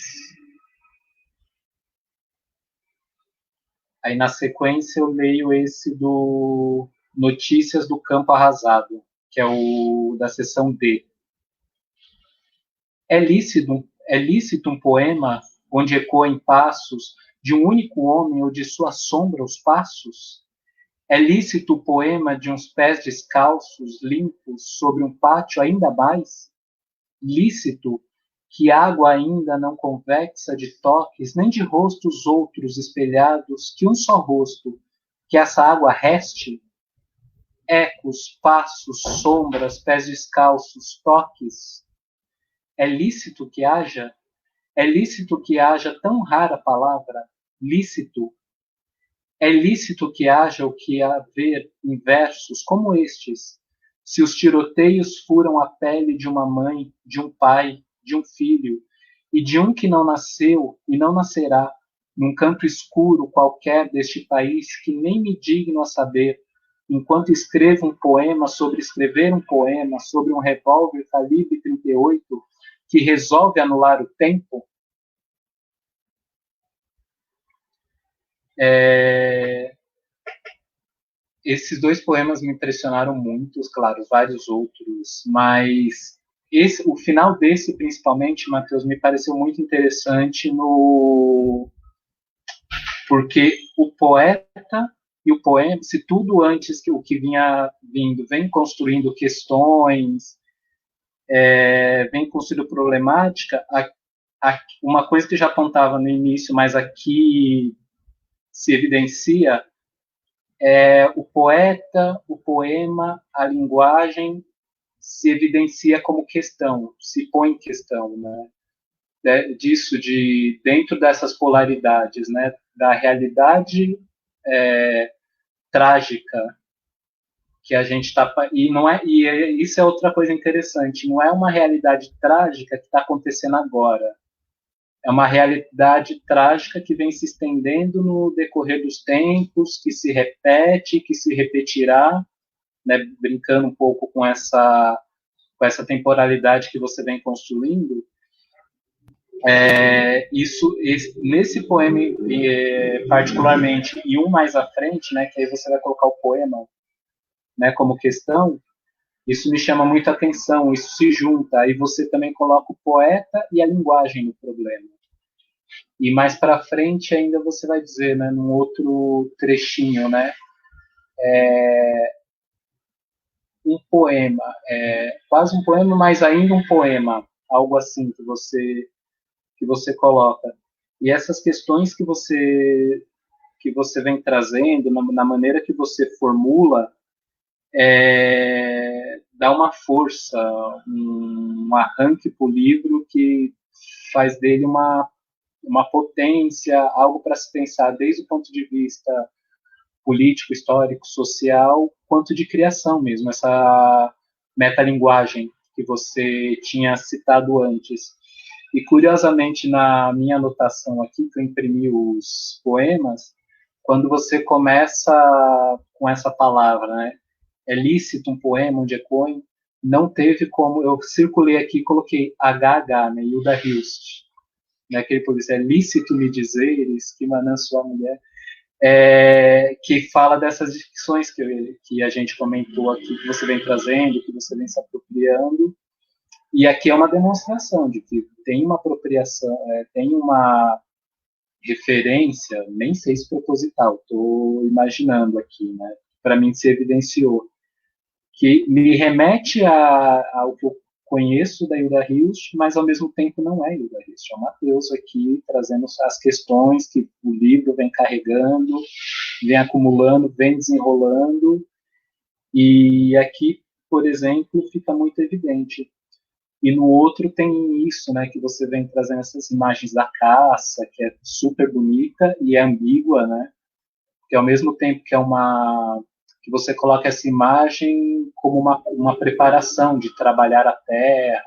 B: Aí, na sequência, eu leio esse do Notícias do Campo Arrasado, que é o da seção D. É lícito um poema onde ecoam passos de um único homem ou de sua sombra os passos? É lícito o poema de uns pés descalços, limpos, sobre um pátio ainda mais? Lícito que água ainda não convexa de toques, nem de rostos outros espelhados, que um só rosto, que essa água reste? Ecos, passos, sombras, pés descalços, toques. É lícito que haja? É lícito que haja tão rara palavra, lícito? É lícito que haja o que haver em versos como estes, se os tiroteios furam a pele de uma mãe, de um pai, de um filho, e de um que não nasceu e não nascerá, num canto escuro qualquer deste país que nem me digno a saber, enquanto escrevo um poema sobre escrever um poema sobre um revólver calibre 38 que resolve anular o tempo? Esses dois poemas me impressionaram muito, claro, vários outros, mas o final desse, principalmente, Matheus, me pareceu muito interessante porque o poeta e o poema, se tudo antes que o que vinha vindo vem construindo questões, vem construindo problemática, uma coisa que já apontava no início, mas aqui se evidencia, o poeta, o poema, a linguagem se evidencia como questão, se põe em questão, né? Disso, dentro dessas polaridades, né? Da realidade trágica que a gente está, e não é, isso é outra coisa interessante, não é uma realidade trágica que está acontecendo agora, é uma realidade trágica que vem se estendendo no decorrer dos tempos, que se repete, que se repetirá, né, brincando um pouco com essa temporalidade que você vem construindo. Nesse poema particularmente, e um mais à frente, né, que aí você vai colocar o poema, né, como questão, isso me chama muita atenção, isso se junta, aí você também coloca o poeta e a linguagem no problema. E mais para frente ainda você vai dizer, né, num outro trechinho, né, um poema, quase um poema, mas ainda um poema, algo assim que você coloca. E essas questões que você vem trazendo, na maneira que você formula, dá uma força, um arranque para o livro que faz dele uma potência, algo para se pensar desde o ponto de vista político, histórico, social, quanto de criação mesmo, essa metalinguagem que você tinha citado antes. E, curiosamente, na minha anotação aqui, que eu imprimi os poemas, quando você começa com essa palavra, né, é lícito um poema, um decoin, não teve como, eu circulei aqui e coloquei HH, né, Hilda Hilst, né, que ele pode dizer, é lícito me dizeres que Manã sua mulher, que fala dessas discussões que a gente comentou aqui, que você vem trazendo, que você vem se apropriando, e aqui é uma demonstração de que tem uma apropriação, tem uma referência, nem sei se proposital, estou imaginando aqui, né? Para mim se evidenciou, que me remete ao que eu conheço da Hilda Hilst, mas ao mesmo tempo não é Hilda Hilst, é o Matheus aqui trazendo as questões que o livro vem carregando, vem acumulando, vem desenrolando, e aqui, por exemplo, fica muito evidente. E no outro tem isso, né, que você vem trazendo essas imagens da caça, que é super bonita e é ambígua, né, que ao mesmo tempo que você coloca essa imagem como uma preparação de trabalhar a terra,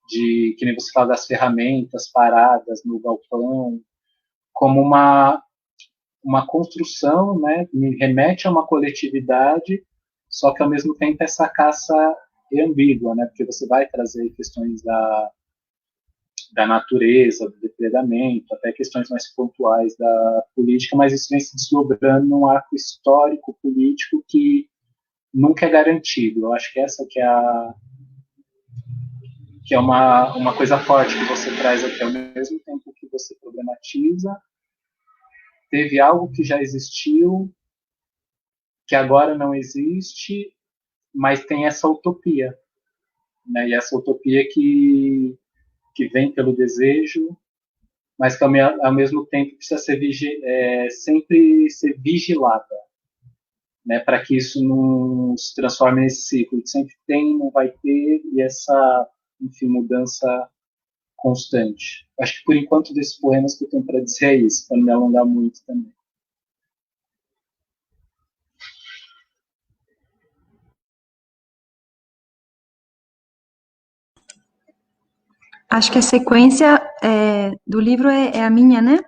B: que nem você fala das ferramentas paradas no galpão, como uma construção, né, me remete a uma coletividade, só que ao mesmo tempo essa caça é ambígua, né, porque você vai trazer questões da natureza, do depredamento, até questões mais pontuais da política, mas isso vem se desdobrando num arco histórico, político, que nunca é garantido. Eu acho que essa que é uma coisa forte que você traz aqui, ao mesmo tempo que você problematiza, teve algo que já existiu, que agora não existe, mas tem essa utopia, né? E essa utopia que vem pelo desejo, mas que ao mesmo tempo precisa sempre ser vigilada, né? Para que isso não se transforme nesse ciclo de sempre tem, não vai ter, e essa, enfim, mudança constante. Acho que por enquanto desses poemas que eu tenho para dizer é isso, para não me alongar muito também.
C: Acho que a sequência do livro é a minha, né?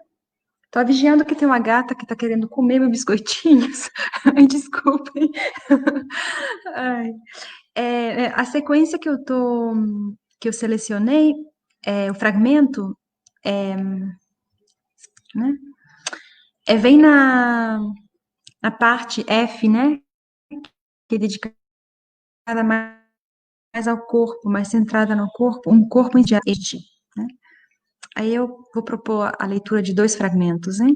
C: Tô vigiando que tem uma gata que tá querendo comer meus biscoitinhos. Ai, desculpem. Ai. A sequência que eu selecionei, o fragmento, né? Vem na parte F, né? Que é dedicada mais ao corpo, mais centrada no corpo, um corpo em diante, né? Aí eu vou propor a leitura de 2 fragmentos, hein?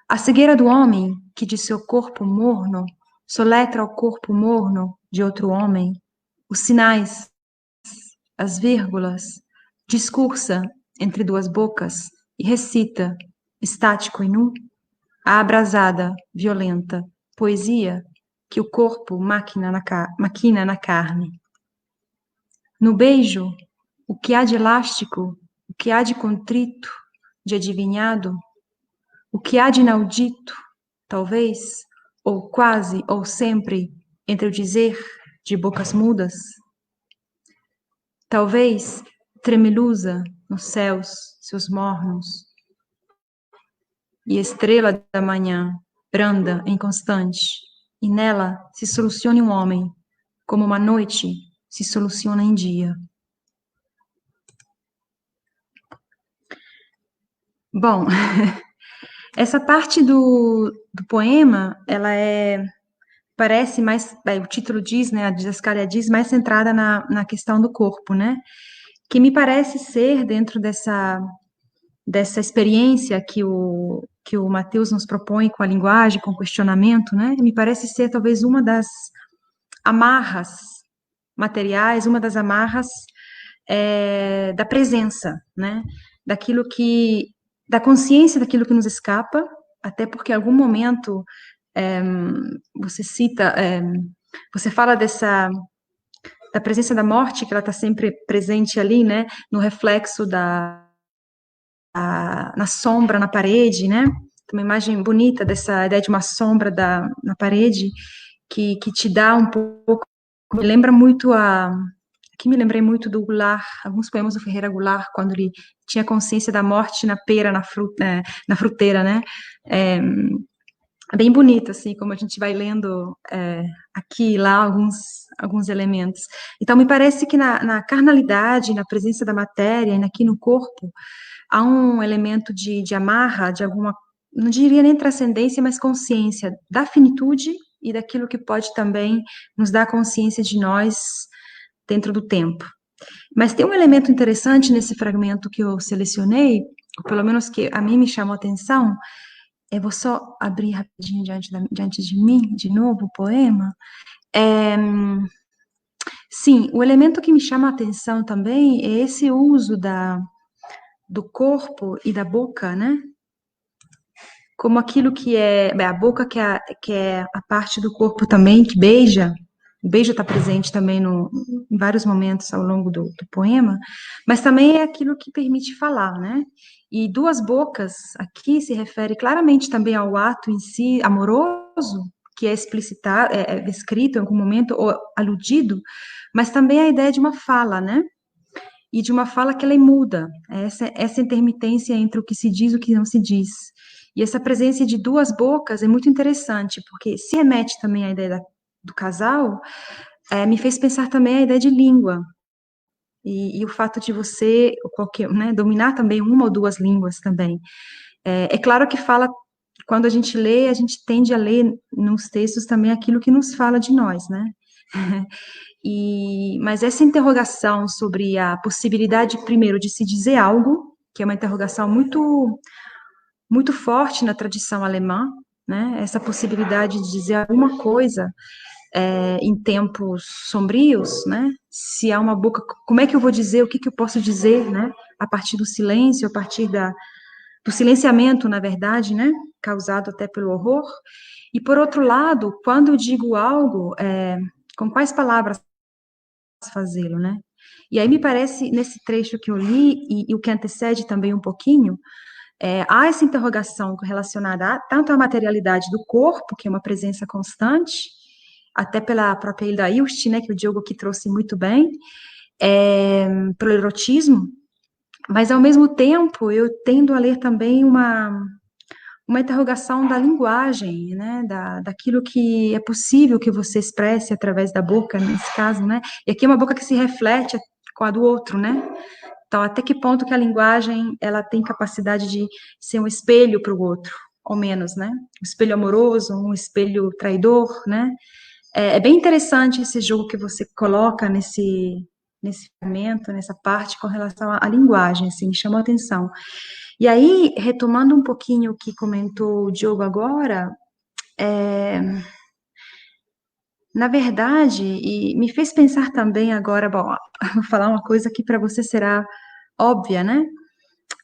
C: A cegueira do homem, que de seu corpo morno soletra o corpo morno de outro homem, os sinais, as vírgulas, discursa entre 2 bocas e recita, estático e nu, a abrasada, violenta, poesia que o corpo maquina na carne. No beijo, o que há de elástico, o que há de contrito, de adivinhado, o que há de inaudito, talvez, ou quase, ou sempre, entre o dizer de bocas mudas, talvez, tremelusa nos céus, seus mornos, e estrela da manhã, branda, inconstante, e nela se solucione um homem, como uma noite se soluciona em dia. Bom, essa parte do poema, ela parece mais, o título diz, né, a Didascalia diz, mais centrada na questão do corpo, né, que me parece ser, dentro dessa experiência que o Mateus nos propõe com a linguagem, com o questionamento, né, me parece ser talvez uma das amarras materiais, uma das amarras da presença, né, da consciência daquilo que nos escapa, até porque em algum momento você fala da presença da morte, que ela está sempre presente ali, né, no reflexo na sombra, na parede, né, uma imagem bonita dessa ideia de uma sombra na parede, que te dá um pouco, me lembra muito aqui me lembrei muito do Goulart, alguns poemas do Ferreira Goulart, quando ele tinha consciência da morte na pera, na fruteira, né, bem bonito, assim, como a gente vai lendo aqui e lá alguns elementos. Então, me parece que na carnalidade, na presença da matéria, e aqui no corpo, há um elemento de amarra, de alguma, não diria nem transcendência, mas consciência da finitude e daquilo que pode também nos dar consciência de nós dentro do tempo. Mas tem um elemento interessante nesse fragmento que eu selecionei, ou pelo menos que a mim me chamou a atenção. Eu vou só abrir rapidinho diante de mim, de novo, o poema. Sim, o elemento que me chama a atenção também é esse uso do corpo e da boca, né? Como aquilo que a boca que é a parte do corpo também que beija. O beijo está presente também em vários momentos ao longo do poema, mas também é aquilo que permite falar, né? E 2 bocas aqui se refere claramente também ao ato em si amoroso, que é explicitado, é descrito em algum momento, ou aludido, mas também a ideia de uma fala, né? E de uma fala que ela é muda, essa intermitência entre o que se diz e o que não se diz. E essa presença de 2 bocas é muito interessante, porque se remete também à ideia do casal, me fez pensar também a ideia de língua. E o fato de você, né, dominar também uma ou 2 línguas também. É claro que quando a gente lê, a gente tende a ler nos textos também aquilo que nos fala de nós, né? Mas essa interrogação sobre a possibilidade, primeiro, de se dizer algo, que é uma interrogação muito, muito forte na tradição alemã, né? Essa possibilidade de dizer alguma coisa em tempos sombrios, né? Se há uma boca, como é que eu vou dizer, o que eu posso dizer, né? A partir do silêncio, a partir do silenciamento, na verdade, né? Causado até pelo horror. E, por outro lado, quando eu digo algo, com quais palavras fazê-lo, né? E aí me parece, nesse trecho que eu li, e o que antecede também um pouquinho, há essa interrogação relacionada tanto à materialidade do corpo, que é uma presença constante, até pela própria Hilda Ilst, né, que o Diogo aqui trouxe muito bem, pelo erotismo, mas ao mesmo tempo eu tendo a ler também uma interrogação da linguagem, né, daquilo que é possível que você expresse através da boca, nesse caso, né, e aqui é uma boca que se reflete com a do outro, né, então até que ponto que a linguagem, ela tem capacidade de ser um espelho para o outro, ou menos, né, um espelho amoroso, um espelho traidor, né, é bem interessante esse jogo que você coloca nesse momento, nessa parte com relação à linguagem, assim, me chamou a atenção. E aí, retomando um pouquinho o que comentou o Diogo agora, na verdade, e me fez pensar também agora, bom, vou falar uma coisa que para você será óbvia, né?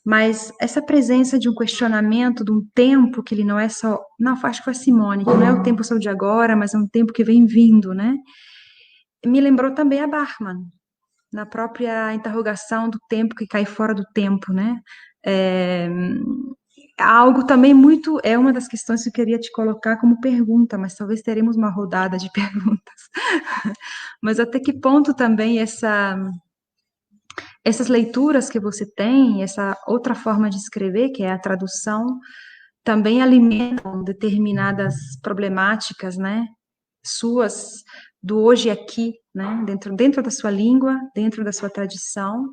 C: Mas essa presença de um questionamento, de um tempo que ele não é só, não, acho que foi a Simone, que não é o tempo só de agora, mas é um tempo que vem vindo, né? Me lembrou também a Bachmann, na própria interrogação do tempo que cai fora do tempo, né? É, algo também muito, é uma das questões que eu queria te colocar como pergunta, mas talvez teremos uma rodada de perguntas. Mas até que ponto também essas leituras que você tem, essa outra forma de escrever, que é a tradução, também alimentam determinadas problemáticas, né? Suas, do hoje e aqui, né? Dentro da sua língua, dentro da sua tradição,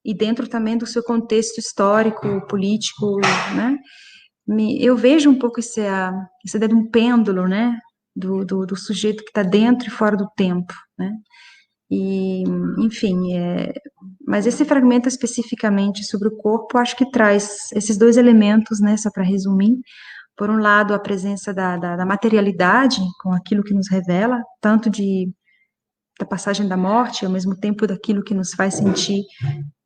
C: e dentro também do seu contexto histórico, político, né? Eu vejo um pouco essa ideia de um pêndulo, né? Do sujeito que está dentro e fora do tempo, né? E, enfim, mas esse fragmento especificamente sobre o corpo, acho que traz esses dois elementos, né? Só para resumir. Por um lado, a presença da materialidade, com aquilo que nos revela, tanto da passagem da morte, ao mesmo tempo daquilo que nos faz sentir,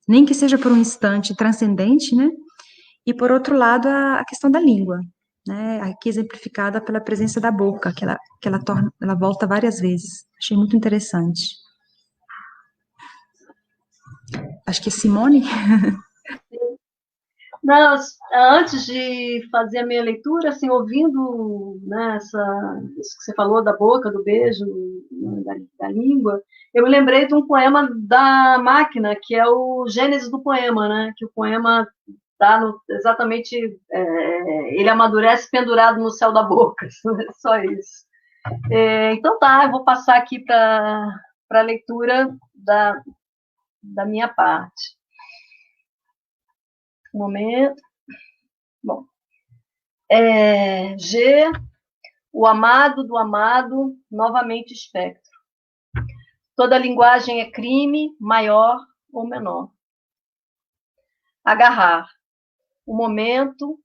C: nem que seja por um instante, transcendente, né? E por outro lado, a questão da língua, né? Aqui exemplificada pela presença da boca, ela volta várias vezes. Achei muito interessante. Acho que é Simone.
D: Não, antes de fazer a minha leitura, assim, ouvindo, né, isso que você falou da boca, do beijo, né, da língua, eu me lembrei de um poema da Máquina, que é o Gênesis do poema, né, que o poema dá exatamente, ele amadurece pendurado no céu da boca, só isso. Então tá, eu vou passar aqui para a leitura da minha parte. Um momento. Bom. G, o amado do amado, novamente espectro. Toda linguagem é crime, maior ou menor. Agarrar. O momento,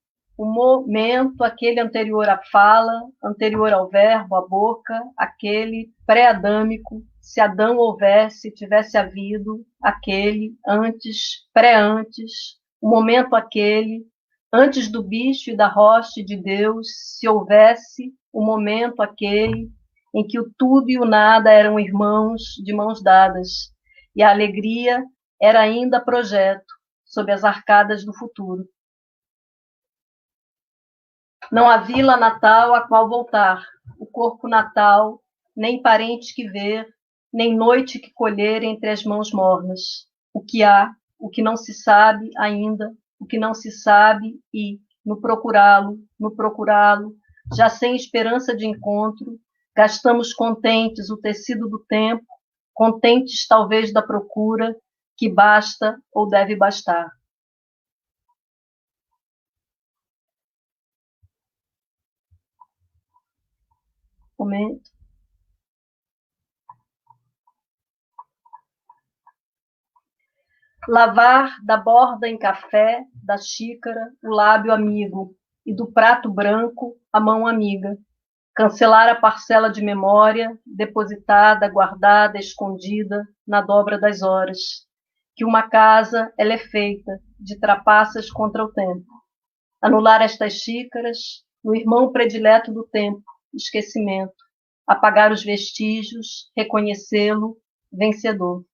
D: aquele anterior à fala, anterior ao verbo, à boca, aquele pré-adâmico, se Adão houvesse, tivesse havido, aquele, antes, pré-antes, o momento aquele, antes do bicho e da rocha de Deus, se houvesse o momento aquele em que o tudo e o nada eram irmãos de mãos dadas, e a alegria era ainda projeto sob as arcadas do futuro. Não há vila natal a qual voltar, o corpo natal, nem parente que ver, nem noite que colher entre as mãos mornas. O que há, o que não se sabe ainda, o que não se sabe e, no procurá-lo, já sem esperança de encontro, gastamos contentes o tecido do tempo, contentes talvez da procura, que basta ou deve bastar. Momento. Lavar da borda em café, da xícara, o lábio amigo, e do prato branco, a mão amiga. Cancelar a parcela de memória, depositada, guardada, escondida, na dobra das horas. Que uma casa, ela é feita, de trapaças contra o tempo. Anular estas xícaras, no irmão predileto do tempo, esquecimento. Apagar os vestígios, reconhecê-lo, vencedor.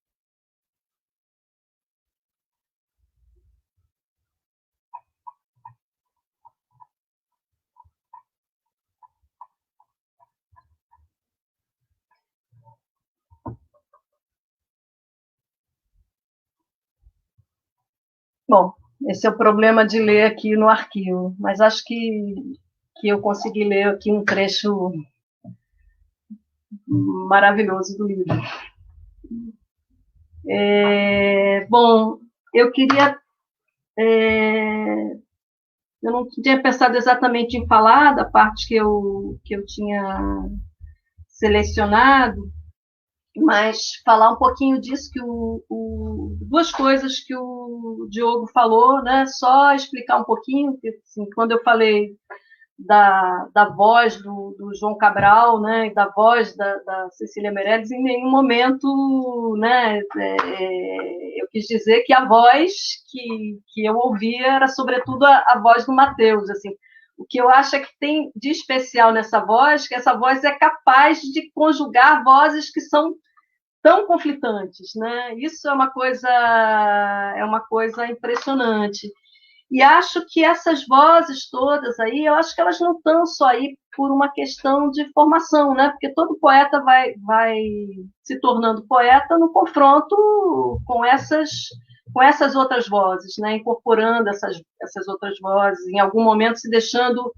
D: Bom, esse é o problema de ler aqui no arquivo, mas acho que eu consegui ler aqui um trecho maravilhoso do livro. Bom, eu queria... eu não tinha pensado exatamente em falar da parte que eu tinha selecionado, mas falar um pouquinho disso, que duas coisas que o Diogo falou, né? Só explicar um pouquinho, que, assim, quando eu falei da voz do João Cabral, né, e da voz da Cecília Meirelles, em nenhum momento, né, eu quis dizer que a voz que eu ouvia era, sobretudo, a voz do Mateus. Assim, o que eu acho é que tem de especial nessa voz, que essa voz é capaz de conjugar vozes que são tão conflitantes, né? Isso é uma coisa impressionante. E acho que essas vozes todas aí, eu acho que elas não estão só aí por uma questão de formação, né? Porque todo poeta vai se tornando poeta no confronto com essas outras vozes, né? Incorporando essas outras vozes, em algum momento se deixando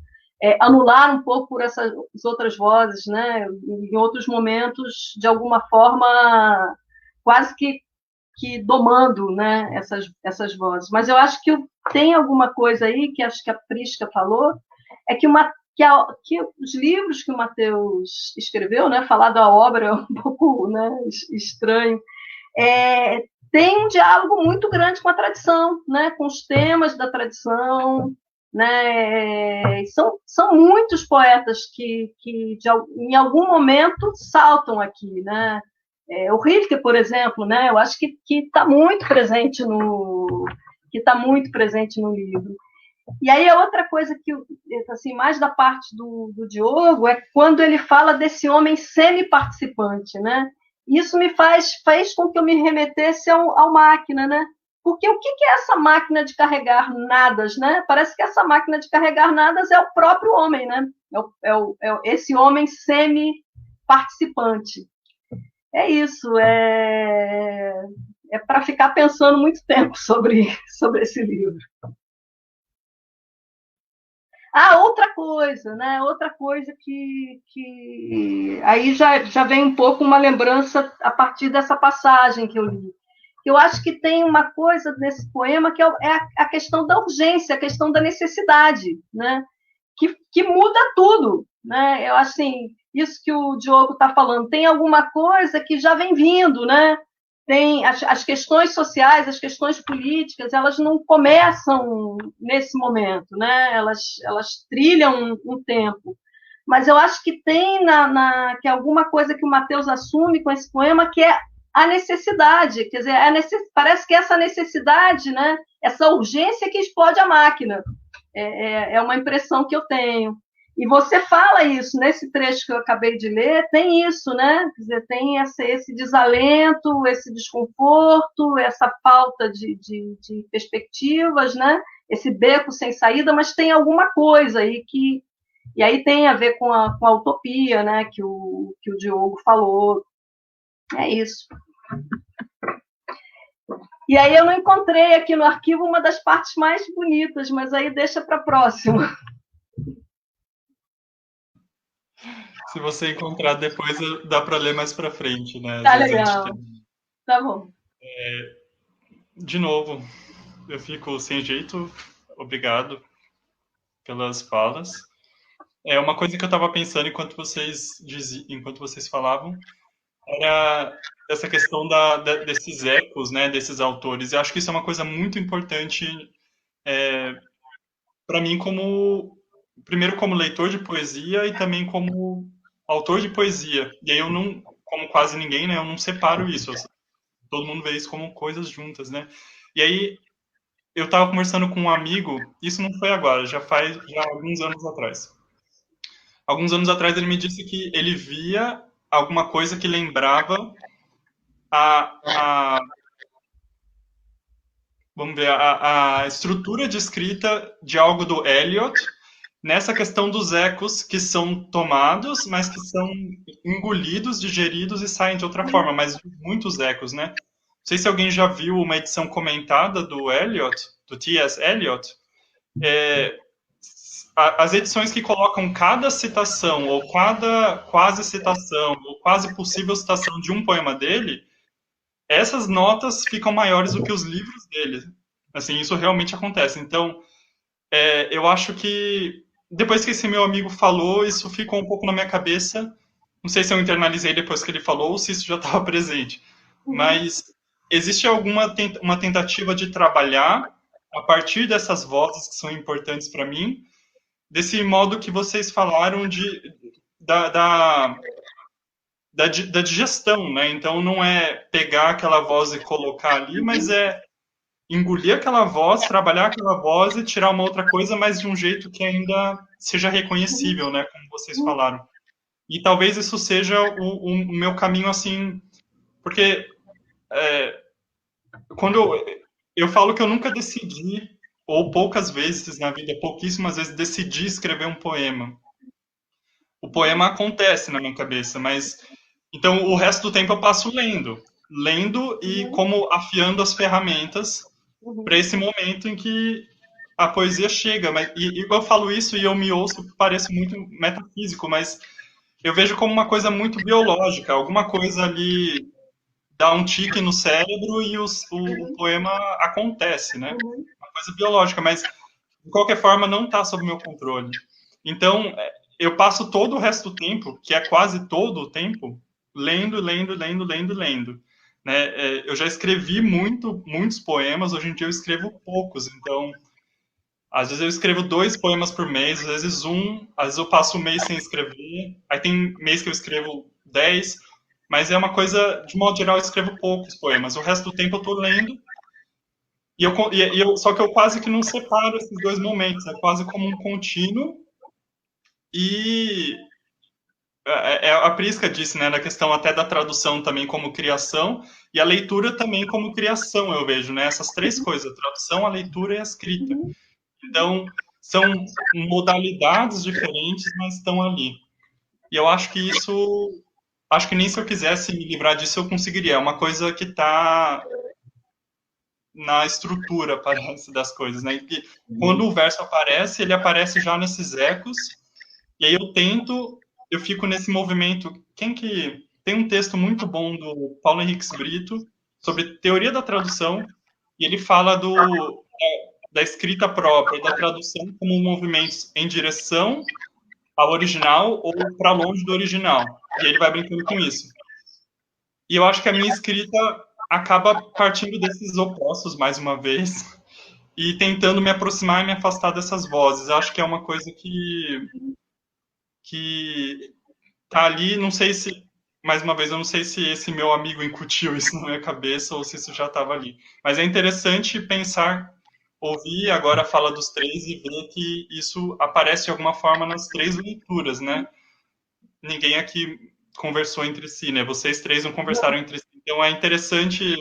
D: anular um pouco por essas outras vozes, né? Em outros momentos, de alguma forma, quase que domando, né, essas vozes. Mas eu acho que tem alguma coisa aí, que acho que a Prisca falou, é que os livros que o Mateus escreveu, né, falar da obra é um pouco, né, estranho, tem um diálogo muito grande com a tradição, né, com os temas da tradição, né, são muitos poetas que em algum momento saltam aqui, né. O Rilke, por exemplo, né, eu acho que está muito presente no livro. E aí a outra coisa que, assim, mais da parte do Diogo, é quando ele fala desse homem semi-participante, né? Isso me fez com que eu me remetesse ao Máquina, né? Porque o que é essa máquina de carregar nadas, né? Parece que essa máquina de carregar nadas é o próprio homem, né? Esse homem semi-participante. É isso, é para ficar pensando muito tempo sobre esse livro. Outra coisa, né? Outra coisa que aí já vem um pouco uma lembrança a partir dessa passagem que eu li. Eu acho que tem uma coisa nesse poema que é a questão da urgência, a questão da necessidade, né? Que muda tudo, né? Eu acho assim, isso que o Diogo está falando, tem alguma coisa que já vem vindo, né? Tem as questões sociais, as questões políticas, elas não começam nesse momento, né? Elas trilham um tempo. Mas eu acho que tem que alguma coisa que o Mateus assume com esse poema, que é a necessidade, quer dizer, parece que essa necessidade, né? Essa urgência que explode a máquina. É uma impressão que eu tenho. E você fala isso, nesse trecho que eu acabei de ler, tem isso, né? Quer dizer, tem esse desalento, esse desconforto, essa falta de perspectivas, né? Esse beco sem saída, mas tem alguma coisa aí que... E aí tem a ver com a utopia, né? Que o Diogo falou. É isso. E aí eu não encontrei aqui no arquivo uma das partes mais bonitas, mas aí deixa para a próxima.
A: Se você encontrar depois, dá para ler mais para frente, né?
D: Tá legal. Tá bom.
A: De novo, eu fico sem jeito. Obrigado pelas falas. Uma coisa que eu estava pensando enquanto vocês falavam era essa questão desses ecos, né, desses autores. Eu acho que isso é uma coisa muito importante para mim, primeiro como leitor de poesia e também como autor de poesia. E aí eu não, como quase ninguém, né, eu não separo isso. Todo mundo vê isso como coisas juntas, né? E aí eu estava conversando com um amigo, isso não foi agora, já alguns anos atrás. Alguns anos atrás ele me disse que ele via alguma coisa que lembrava vamos ver, a estrutura de escrita de algo do Eliot, nessa questão dos ecos que são tomados, mas que são engolidos, digeridos e saem de outra forma, mas muitos ecos, né? sei se alguém já viu uma edição comentada do Eliot, do T.S. Eliot. As edições que colocam cada citação, ou cada quase citação, ou quase possível citação de um poema dele, essas notas ficam maiores do que os livros dele. Assim, isso realmente acontece. Então, eu acho que, depois que esse meu amigo falou, isso ficou um pouco na minha cabeça. Não sei se eu internalizei depois que ele falou, ou se isso já estava presente. Mas existe uma tentativa de trabalhar, a partir dessas vozes que são importantes para mim, desse modo que vocês falaram da digestão, né? Então, não é pegar aquela voz e colocar ali, mas é engolir aquela voz, trabalhar aquela voz e tirar uma outra coisa, mas de um jeito que ainda seja reconhecível, né? Como vocês falaram. E talvez isso seja o meu caminho, assim, porque quando eu falo que eu nunca decidi, ou poucas vezes na vida, pouquíssimas vezes, decidi escrever um poema. O poema acontece na minha cabeça, mas então o resto do tempo eu passo lendo e como afiando as ferramentas para esse momento em que a poesia chega. E eu falo isso e eu me ouço, parece muito metafísico, mas eu vejo como uma coisa muito biológica, alguma coisa ali dá um tique no cérebro e o poema acontece, né? Uma coisa biológica, mas de qualquer forma não está sob meu controle. Então, eu passo todo o resto do tempo, que é quase todo o tempo, lendo. Né? Eu já escrevi muitos poemas, hoje em dia eu escrevo poucos, então às vezes eu escrevo 2 poemas por mês, às vezes eu passo um mês sem escrever, aí tem mês que eu escrevo 10, mas é uma coisa, de modo geral, eu escrevo poucos poemas, o resto do tempo eu estou lendo, só que eu quase que não separo esses 2 momentos, é quase como um contínuo, e a Prisca disse, né, na questão até da tradução também como criação, e a leitura também como criação, eu vejo, né, essas 3 coisas, a tradução, a leitura e a escrita. Então, são modalidades diferentes, mas estão ali. E eu acho que acho que nem se eu quisesse me livrar disso eu conseguiria, é uma coisa que está na estrutura, parece, das coisas, né, e quando o verso aparece, ele aparece já nesses ecos, e aí eu fico nesse movimento. Tem um texto muito bom do Paulo Henriques Brito sobre teoria da tradução, e ele fala da escrita própria, da tradução como movimentos em direção ao original ou para longe do original. E ele vai brincando com isso. E eu acho que a minha escrita acaba partindo desses opostos, mais uma vez, e tentando me aproximar e me afastar dessas vozes. Eu acho que é uma coisa que tá ali, não sei se, mais uma vez, eu não sei se esse meu amigo incutiu isso na minha cabeça ou se isso já estava ali. Mas é interessante pensar, ouvir agora a fala dos 3 e ver que isso aparece de alguma forma nas 3 leituras, né? Ninguém aqui conversou entre si, né? Vocês 3 não conversaram entre si. Então é interessante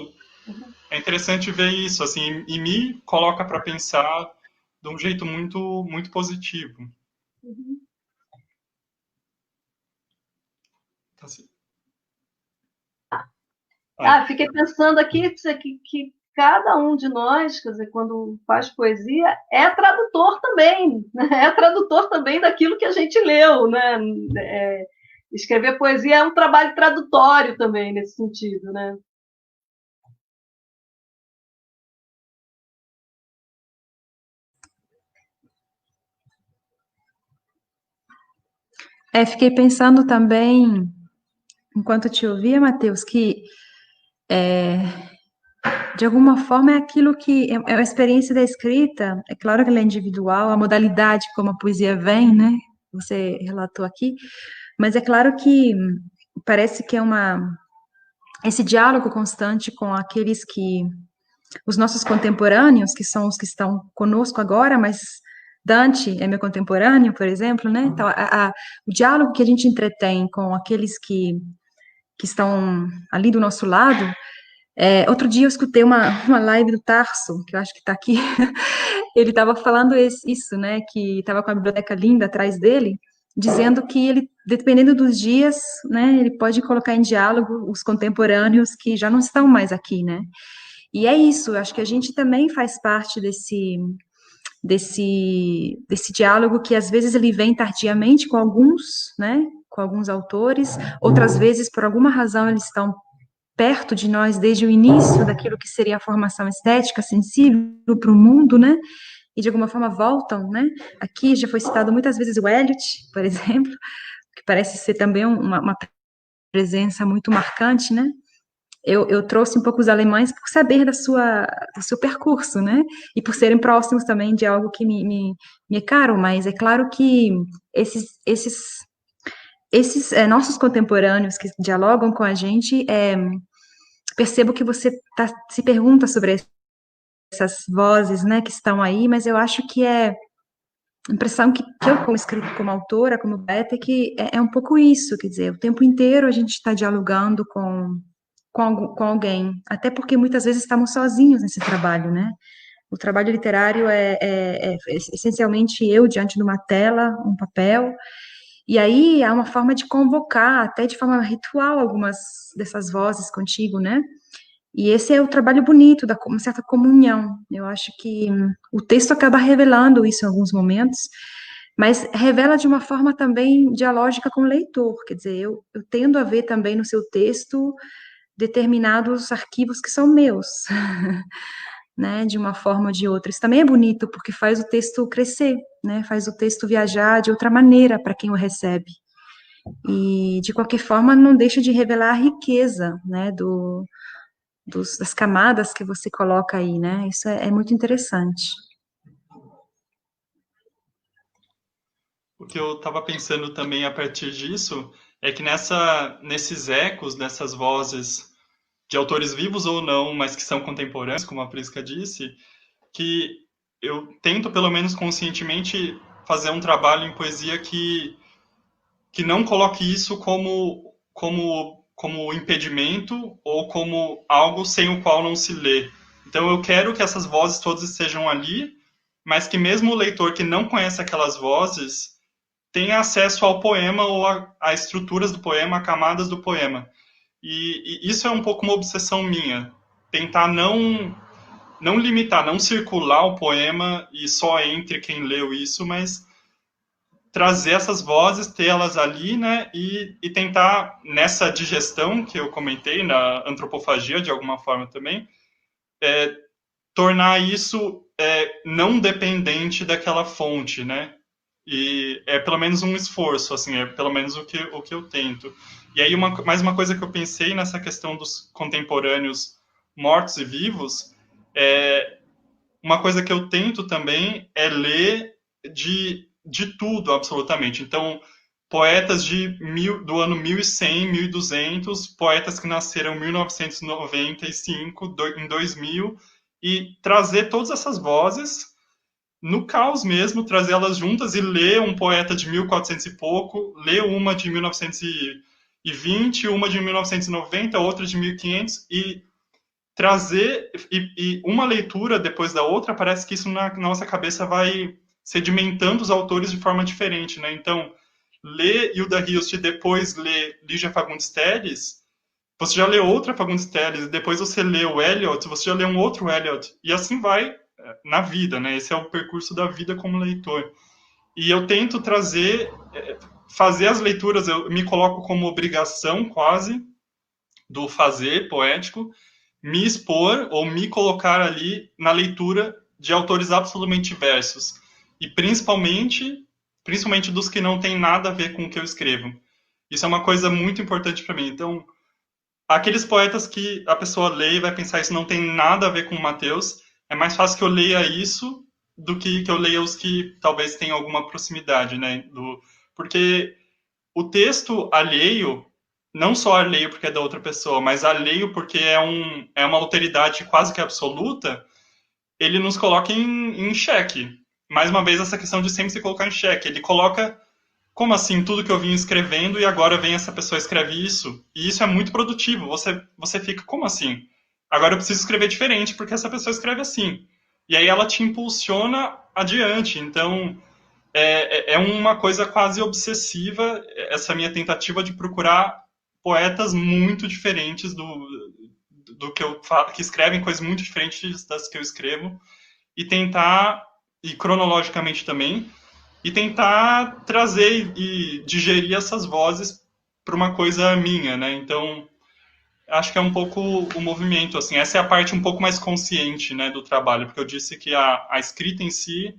A: ver isso, assim, e me coloca para pensar de um jeito muito, muito positivo. Assim.
D: Fiquei pensando aqui que cada um de nós, quer dizer, quando faz poesia, é tradutor também, né? É tradutor também daquilo que a gente leu, né? Escrever poesia é um trabalho tradutório também, nesse sentido, né?
C: Fiquei pensando também, enquanto te ouvia, Matheus, que de alguma forma é aquilo que é a experiência da escrita. É claro que ela é individual, a modalidade como a poesia vem, né? Você relatou aqui, mas é claro que parece que é esse diálogo constante com aqueles os nossos contemporâneos, que são os que estão conosco agora, mas Dante é meu contemporâneo, por exemplo, né? Então, o diálogo que a gente entretém com aqueles que estão ali do nosso lado. Outro dia eu escutei uma live do Tarso, que eu acho que está aqui, ele estava falando isso, né, que estava com a biblioteca linda atrás dele, dizendo que ele dependendo dos dias, né, ele pode colocar em diálogo os contemporâneos que já não estão mais aqui, né? E é isso, eu acho que a gente também faz parte desse diálogo que às vezes ele vem tardiamente com alguns, né, com alguns autores, outras vezes, por alguma razão, eles estão perto de nós desde o início daquilo que seria a formação estética, sensível para o mundo, né, e de alguma forma voltam, né, aqui já foi citado muitas vezes o Eliot, por exemplo, que parece ser também uma presença muito marcante, né, eu trouxe um pouco os alemães por saber do seu percurso, né? E por serem próximos também de algo que me é caro, mas é claro que esses nossos contemporâneos que dialogam com a gente, percebo que você se pergunta sobre essas vozes, né, que estão aí, mas eu acho que a impressão que eu, como escritora, como autora, como poeta, é que é um pouco isso, quer dizer, o tempo inteiro a gente está dialogando com alguém, até porque muitas vezes estamos sozinhos nesse trabalho, né? O trabalho literário é essencialmente eu diante de uma tela, um papel, e aí há uma forma de convocar, até de forma ritual, algumas dessas vozes contigo, né? E esse é o trabalho bonito, da uma certa comunhão. Eu acho que o texto acaba revelando isso em alguns momentos, mas revela de uma forma também dialógica com o leitor, quer dizer, eu tendo a ver também no seu texto determinados arquivos que são meus, né, de uma forma ou de outra. Isso também é bonito, porque faz o texto crescer, né, faz o texto viajar de outra maneira para quem o recebe. E, de qualquer forma, não deixa de revelar a riqueza, né, das camadas que você coloca aí, né, isso é muito interessante.
A: O que eu estava pensando também a partir disso é que nesses ecos, nessas vozes de autores vivos ou não, mas que são contemporâneos, como a Prisca disse, que eu tento, pelo menos conscientemente, fazer um trabalho em poesia que não coloque isso como impedimento ou como algo sem o qual não se lê. Então eu quero que essas vozes todas estejam ali, mas que mesmo o leitor que não conhece aquelas vozes tenha acesso ao poema ou a estruturas do poema, a camadas do poema. E isso é um pouco uma obsessão minha. Tentar não limitar, não circular o poema e só entre quem leu isso, mas trazer essas vozes, tê-las ali, né, e tentar, nessa digestão que eu comentei, na antropofagia, de alguma forma também, tornar isso não dependente daquela fonte, né, e é pelo menos um esforço, assim, é pelo menos o que eu tento. E aí, mais uma coisa que eu pensei nessa questão dos contemporâneos mortos e vivos, uma coisa que eu tento também é ler de tudo, absolutamente. Então, poetas do ano 1100, 1200, poetas que nasceram em 1995, em 2000, e trazer todas essas vozes, no caos mesmo, trazê-las juntas e ler um poeta de 1400 e pouco, ler uma de 1920, uma de 1990, outra de 1500, e trazer, e uma leitura depois da outra, parece que isso na nossa cabeça vai sedimentando os autores de forma diferente, né? Então, ler Hilda Hilst e depois ler Lígia Fagundes Telles, você já lê outra Fagundes Telles, e depois você lê o Eliot, você já lê um outro Eliot, e assim vai na vida, né? Esse é o percurso da vida como leitor. E eu tento fazer as leituras, eu me coloco como obrigação quase do fazer poético, me expor ou me colocar ali na leitura de autores absolutamente diversos. E principalmente dos que não têm nada a ver com o que eu escrevo. Isso é uma coisa muito importante para mim. Então, aqueles poetas que a pessoa lê e vai pensar isso não tem nada a ver com o Mateus, é mais fácil que eu leia isso do que eu leia os que talvez tenham alguma proximidade, né? Porque o texto alheio, não só alheio porque é da outra pessoa, mas alheio porque é uma alteridade quase que absoluta, ele nos coloca em xeque. Mais uma vez, essa questão de sempre se colocar em xeque. Ele coloca, como assim, tudo que eu vim escrevendo e agora vem essa pessoa escreve isso? E isso é muito produtivo. Você fica, como assim? Agora eu preciso escrever diferente porque essa pessoa escreve assim. E aí ela te impulsiona adiante. Então, é uma coisa quase obsessiva, essa minha tentativa de procurar poetas muito diferentes do que eu falo, que escrevem coisas muito diferentes das que eu escrevo, e tentar, e cronologicamente também, e tentar trazer e digerir essas vozes para uma coisa minha, né? Então, acho que é um pouco o movimento, assim, essa é a parte um pouco mais consciente, né, do trabalho, porque eu disse que a escrita em si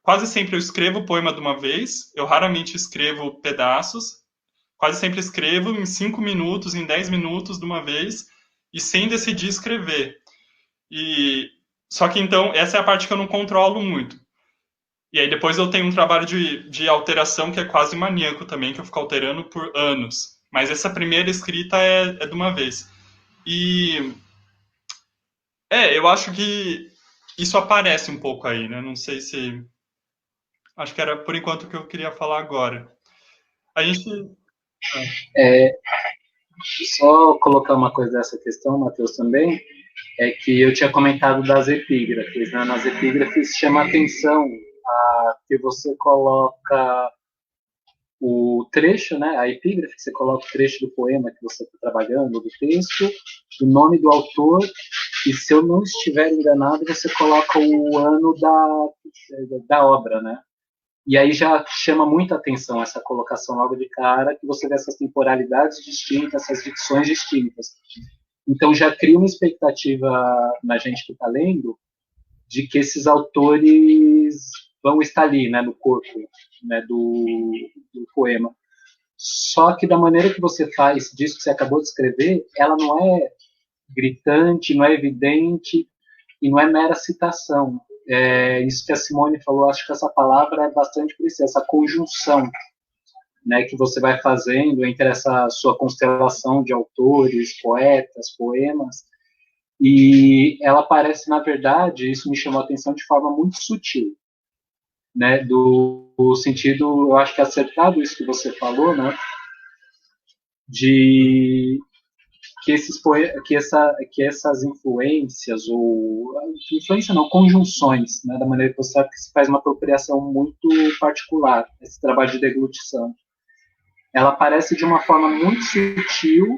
A: quase sempre eu escrevo o poema de uma vez, eu raramente escrevo pedaços, quase sempre escrevo em 5 minutos, em 10 minutos de uma vez, e sem decidir escrever. E só que então, essa é a parte que eu não controlo muito. E aí depois eu tenho um trabalho de alteração que é quase maníaco também, que eu fico alterando por anos. Mas essa primeira escrita é de uma vez. E eu acho que isso aparece um pouco aí, né? Não sei se. Acho que era por enquanto o que eu queria falar agora. A gente.
B: Só colocar uma coisa dessa questão, Matheus, também, é que eu tinha comentado das epígrafes, né? Nas epígrafes chama atenção que você coloca o trecho, né? A epígrafe, que você coloca o trecho do poema que você está trabalhando, do texto, o nome do autor, e se eu não estiver enganado, você coloca o ano da obra, né? E aí já chama muita atenção essa colocação logo de cara, que você vê essas temporalidades distintas, essas dicções distintas. Então já cria uma expectativa na gente que está lendo de que esses autores vão estar ali, né, no corpo, né, do poema. Só que da maneira que você faz disso que você acabou de escrever, ela não é gritante, não é evidente e não é mera citação. Isso que a Simone falou, acho que essa palavra é bastante precisa, essa conjunção, né, que você vai fazendo entre essa sua constelação de autores, poetas, poemas, e ela parece, na verdade, isso me chamou a atenção de forma muito sutil, né, do sentido, eu acho que acertado isso que você falou, né, de que essas influências, ou influência não, conjunções, né, da maneira que você sabe que se faz uma apropriação muito particular, esse trabalho de deglutição. Ela aparece de uma forma muito sutil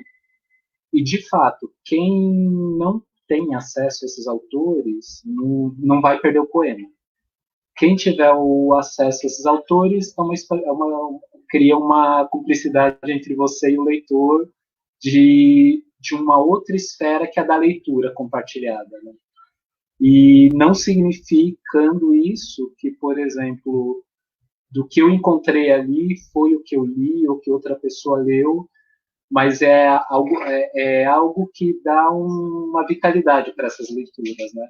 B: e, de fato, quem não tem acesso a esses autores não vai perder o poema. Quem tiver o acesso a esses autores cria uma cumplicidade entre você e o leitor de uma outra esfera que é a da leitura compartilhada, né? E não significando isso que, por exemplo, do que eu encontrei ali foi o que eu li ou que outra pessoa leu, mas é algo que dá uma vitalidade para essas leituras, né?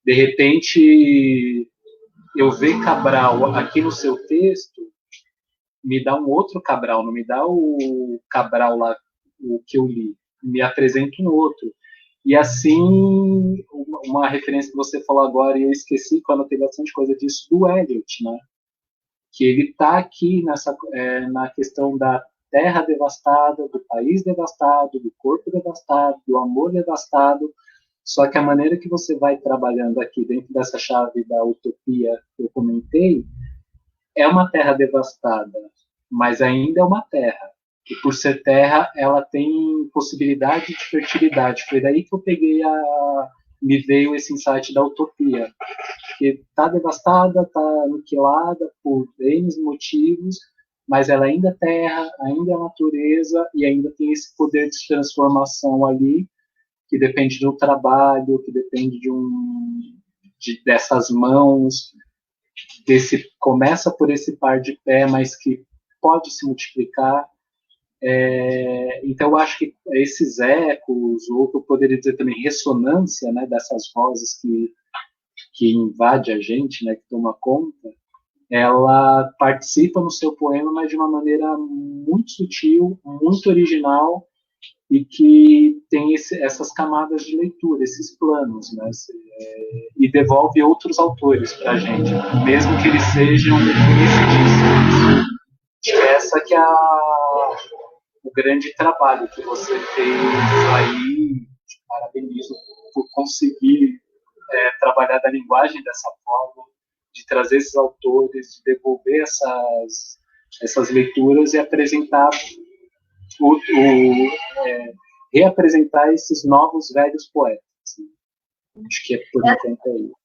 B: De repente, eu ver Cabral aqui no seu texto me dá um outro Cabral, não me dá o Cabral lá, o que eu li, me apresenta um outro. E assim, uma referência que você falou agora, e eu esqueci, quando tem bastante coisa disso, do Eliot, né? Que ele está aqui na questão da terra devastada, do país devastado, do corpo devastado, do amor devastado, só que a maneira que você vai trabalhando aqui dentro dessa chave da utopia que eu comentei, é uma terra devastada, mas ainda é uma terra. E por ser terra, ela tem possibilidade de fertilidade. Foi daí que eu me veio esse insight da utopia, que está devastada, está aniquilada por N motivos, mas ela ainda é terra, ainda é natureza e ainda tem esse poder de transformação ali, que depende do trabalho, que depende dessas mãos, começa por esse par de pé, mas que pode se multiplicar. Então, eu acho que esses ecos, ou eu poderia dizer também ressonância, né, dessas vozes que invade a gente, né, que toma conta, ela participa no seu poema, mas de uma maneira muito sutil, muito original, e que tem essas camadas de leitura, esses planos, né, e devolve outros autores para a gente, mesmo que eles sejam conhecidíssimos. Essa que é o grande trabalho que você fez aí, te parabenizo por conseguir trabalhar da linguagem dessa forma, de trazer esses autores, de devolver essas leituras e apresentar, reapresentar esses novos velhos poetas. Acho que por enquanto é isso.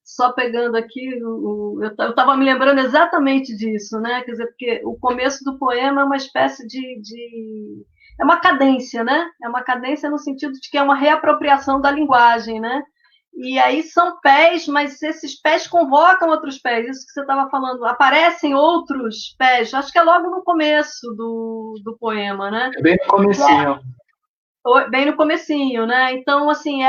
D: Só pegando aqui, eu estava me lembrando exatamente disso, né? Quer dizer, porque o começo do poema é uma espécie é uma cadência, né? É uma cadência no sentido de que é uma reapropriação da linguagem, né? E aí são pés, mas esses pés convocam outros pés. Isso que você estava falando, aparecem outros pés. Acho que é logo no começo do poema, né?
B: Bem no comecinho.
D: Bem no comecinho, né? Então, assim,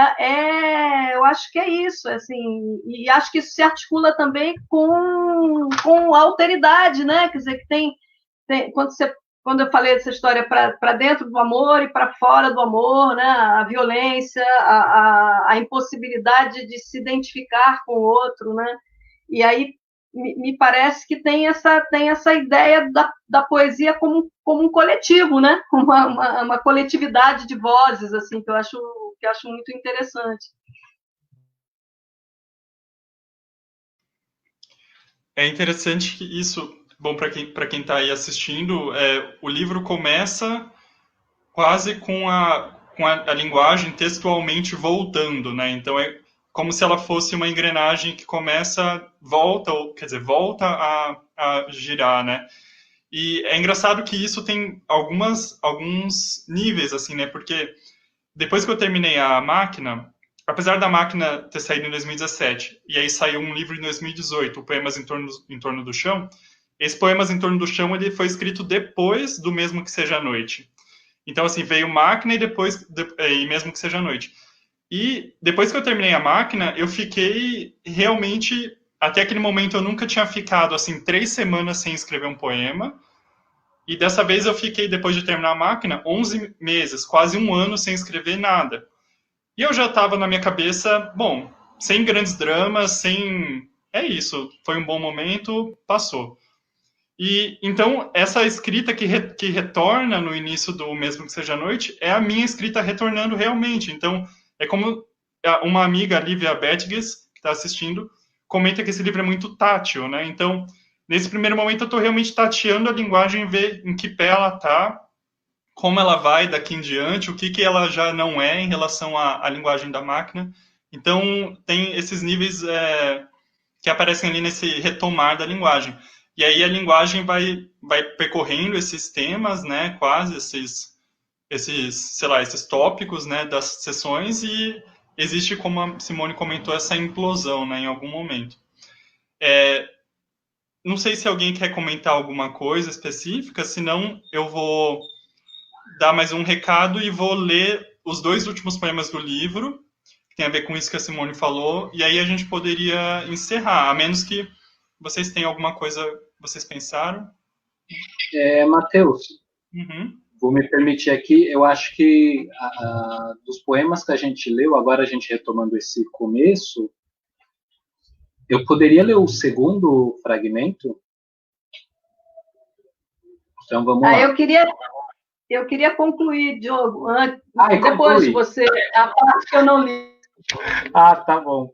D: eu acho que é isso, assim, e acho que isso se articula também com a alteridade, né? Quer dizer, que tem quando eu falei dessa história para dentro do amor e para fora do amor, né? A violência, a impossibilidade de se identificar com o outro, né? E aí me parece que tem essa ideia da poesia como um coletivo, né? Uma coletividade de vozes, assim, que eu acho muito interessante.
A: É interessante que isso, bom, para quem está aí assistindo, o livro começa quase com a linguagem textualmente voltando, né? Então é como se ela fosse uma engrenagem que volta a girar, né? E é engraçado que isso tem alguns níveis, assim, né? Porque depois que eu terminei a Máquina, apesar da Máquina ter saído em 2017, e aí saiu um livro em 2018, o Poemas em Torno do Chão, esse Poemas em Torno do Chão ele foi escrito depois do Mesmo que Seja a Noite. Então, assim, veio Máquina e Mesmo que Seja a Noite. E depois que eu terminei a Máquina, eu fiquei realmente... Até aquele momento eu nunca tinha ficado, assim, 3 semanas sem escrever um poema. E dessa vez eu fiquei, depois de terminar a Máquina, 11 meses, quase um ano sem escrever nada. E eu já estava na minha cabeça, bom, sem grandes dramas, é isso, foi um bom momento, passou. E então essa escrita que retorna no início do Mesmo que Seja a Noite é a minha escrita retornando realmente. Então é como uma amiga, Lívia Betges, que está assistindo, comenta que esse livro é muito tátil, né? Então nesse primeiro momento eu estou realmente tateando a linguagem, ver em que pé ela está, como ela vai daqui em diante, o que ela já não é em relação à linguagem da Máquina. Então tem esses níveis que aparecem ali nesse retomar da linguagem. E aí a linguagem vai percorrendo esses temas, né, quase esses tópicos, né, das sessões, e existe, como a Simone comentou, essa implosão, né, em algum momento. Não sei se alguém quer comentar alguma coisa específica, senão eu vou dar mais um recado e vou ler os 2 últimos poemas do livro, que tem a ver com isso que a Simone falou, e aí a gente poderia encerrar, a menos que vocês tenham alguma coisa que vocês pensaram.
B: Matheus, vou me permitir aqui, eu acho que dos poemas que a gente leu, agora a gente retomando esse começo, eu poderia ler o segundo fragmento? Então vamos lá.
D: Eu queria concluir, Diogo, depois de você, a parte que eu não li.
B: Tá bom.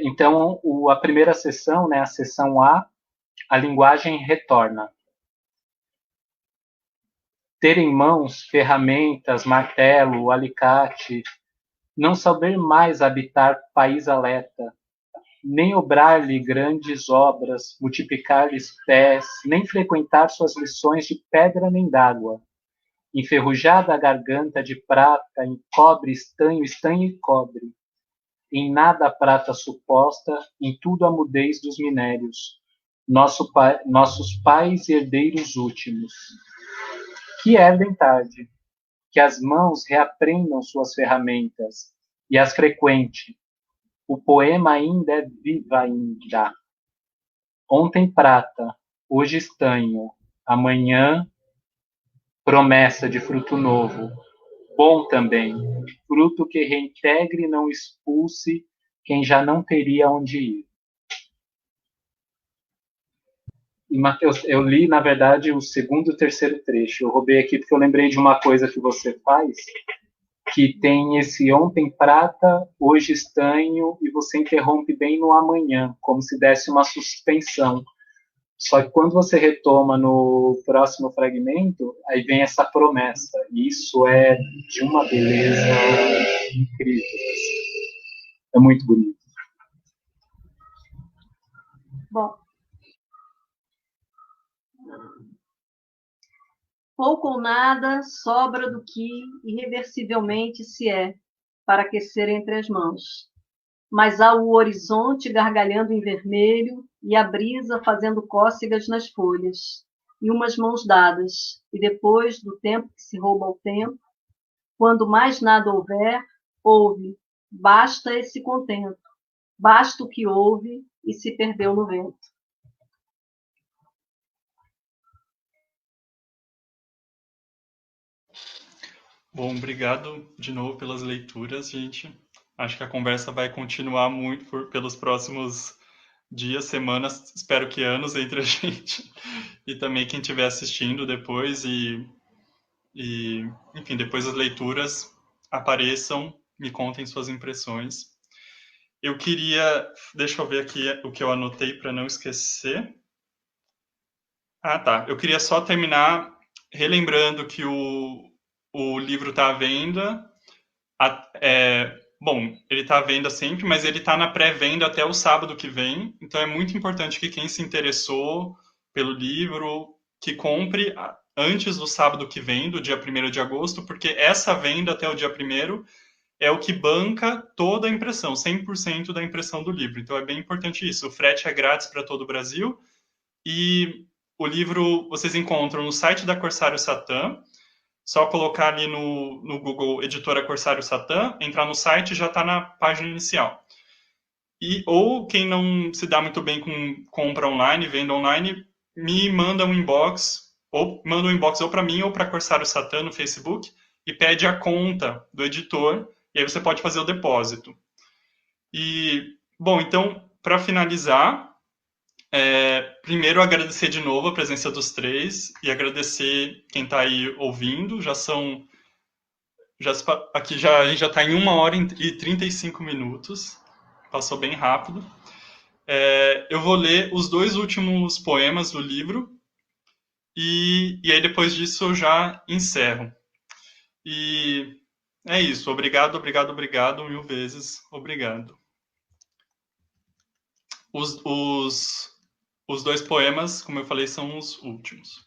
B: Então, a primeira sessão, né, a sessão A linguagem retorna. Ter em mãos ferramentas, martelo, alicate, não saber mais habitar país alerta, nem obrar-lhe grandes obras, multiplicar-lhes pés, nem frequentar suas lições de pedra nem d'água. Enferrujada a garganta de prata, em cobre, estanho, estanho e cobre. Em nada a prata suposta, em tudo a mudez dos minérios. Nossos pais e herdeiros últimos. Que herdem tarde, que as mãos reaprendam suas ferramentas, e as frequente. O poema ainda é viva ainda. Ontem prata, hoje estanho, amanhã promessa de fruto novo, bom também, fruto que reintegre e não expulse quem já não teria onde ir. E, Matheus, eu li, na verdade, o segundo e o terceiro trecho. Eu roubei aqui porque eu lembrei de uma coisa que você faz, que tem esse ontem prata, hoje estanho, e você interrompe bem no amanhã, como se desse uma suspensão. Só que quando você retoma no próximo fragmento, aí vem essa promessa. E isso é de uma beleza incrível. É muito bonito.
D: Bom. Pouco ou nada sobra do que irreversivelmente se é, para aquecer entre as mãos. Mas há o horizonte gargalhando em vermelho e a brisa fazendo cócegas nas folhas, e umas mãos dadas, e depois do tempo que se rouba ao tempo, quando mais nada houver, houve, basta esse contento, basta o que houve e se perdeu no vento.
A: Bom, obrigado de novo pelas leituras, gente. Acho que a conversa vai continuar muito pelos próximos dias, semanas, espero que anos entre a gente. E também quem estiver assistindo depois enfim, depois das leituras, apareçam, me contem suas impressões. Eu queria, deixa eu ver aqui o que eu anotei para não esquecer. Ah, tá. Eu queria só terminar relembrando que o livro está à venda. Bom, ele está à venda sempre, mas ele está na pré-venda até o sábado que vem. Então é muito importante que quem se interessou pelo livro, que compre antes do sábado que vem, do dia 1º de agosto, porque essa venda até o dia 1º é o que banca toda a impressão, 100% da impressão do livro. Então é bem importante isso. O frete é grátis para todo o Brasil e o livro vocês encontram no site da Corsário Satã. Só colocar ali no Google Editora Corsário Satã, entrar no site, já está na página inicial. Ou quem não se dá muito bem com compra online, venda online, me manda um inbox, ou manda um inbox ou para mim ou para Corsário Satã no Facebook, e pede a conta do editor, e aí você pode fazer o depósito. Bom, então, para finalizar, primeiro agradecer de novo a presença dos três e agradecer quem está aí ouvindo. Aqui a gente já está em 1h e 35 minutos, passou bem rápido. Eu vou ler os 2 últimos poemas do livro e aí depois disso eu já encerro. E é isso, obrigado, obrigado, obrigado, 1000 vezes obrigado. Os 2 poemas, como eu falei, são os últimos.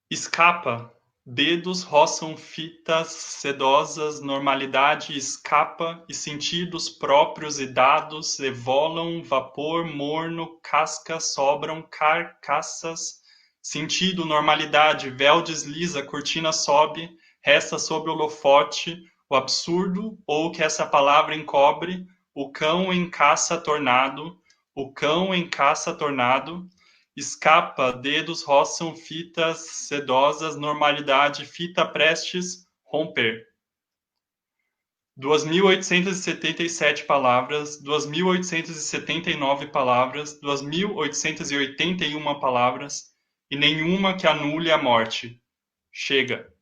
A: Escapa, dedos roçam fitas sedosas, normalidade escapa e sentidos próprios e dados evolam, vapor morno, cascas sobram, carcaças, sentido, normalidade, véu desliza, cortina sobe, resta sob o holofote, o absurdo ou que essa palavra encobre, o cão em caça tornado, o cão em caça tornado, escapa, dedos roçam fitas sedosas, normalidade, fita prestes romper. 2.877 palavras, 2.879 palavras, 2.881 palavras, e nenhuma que anule a morte. Chega.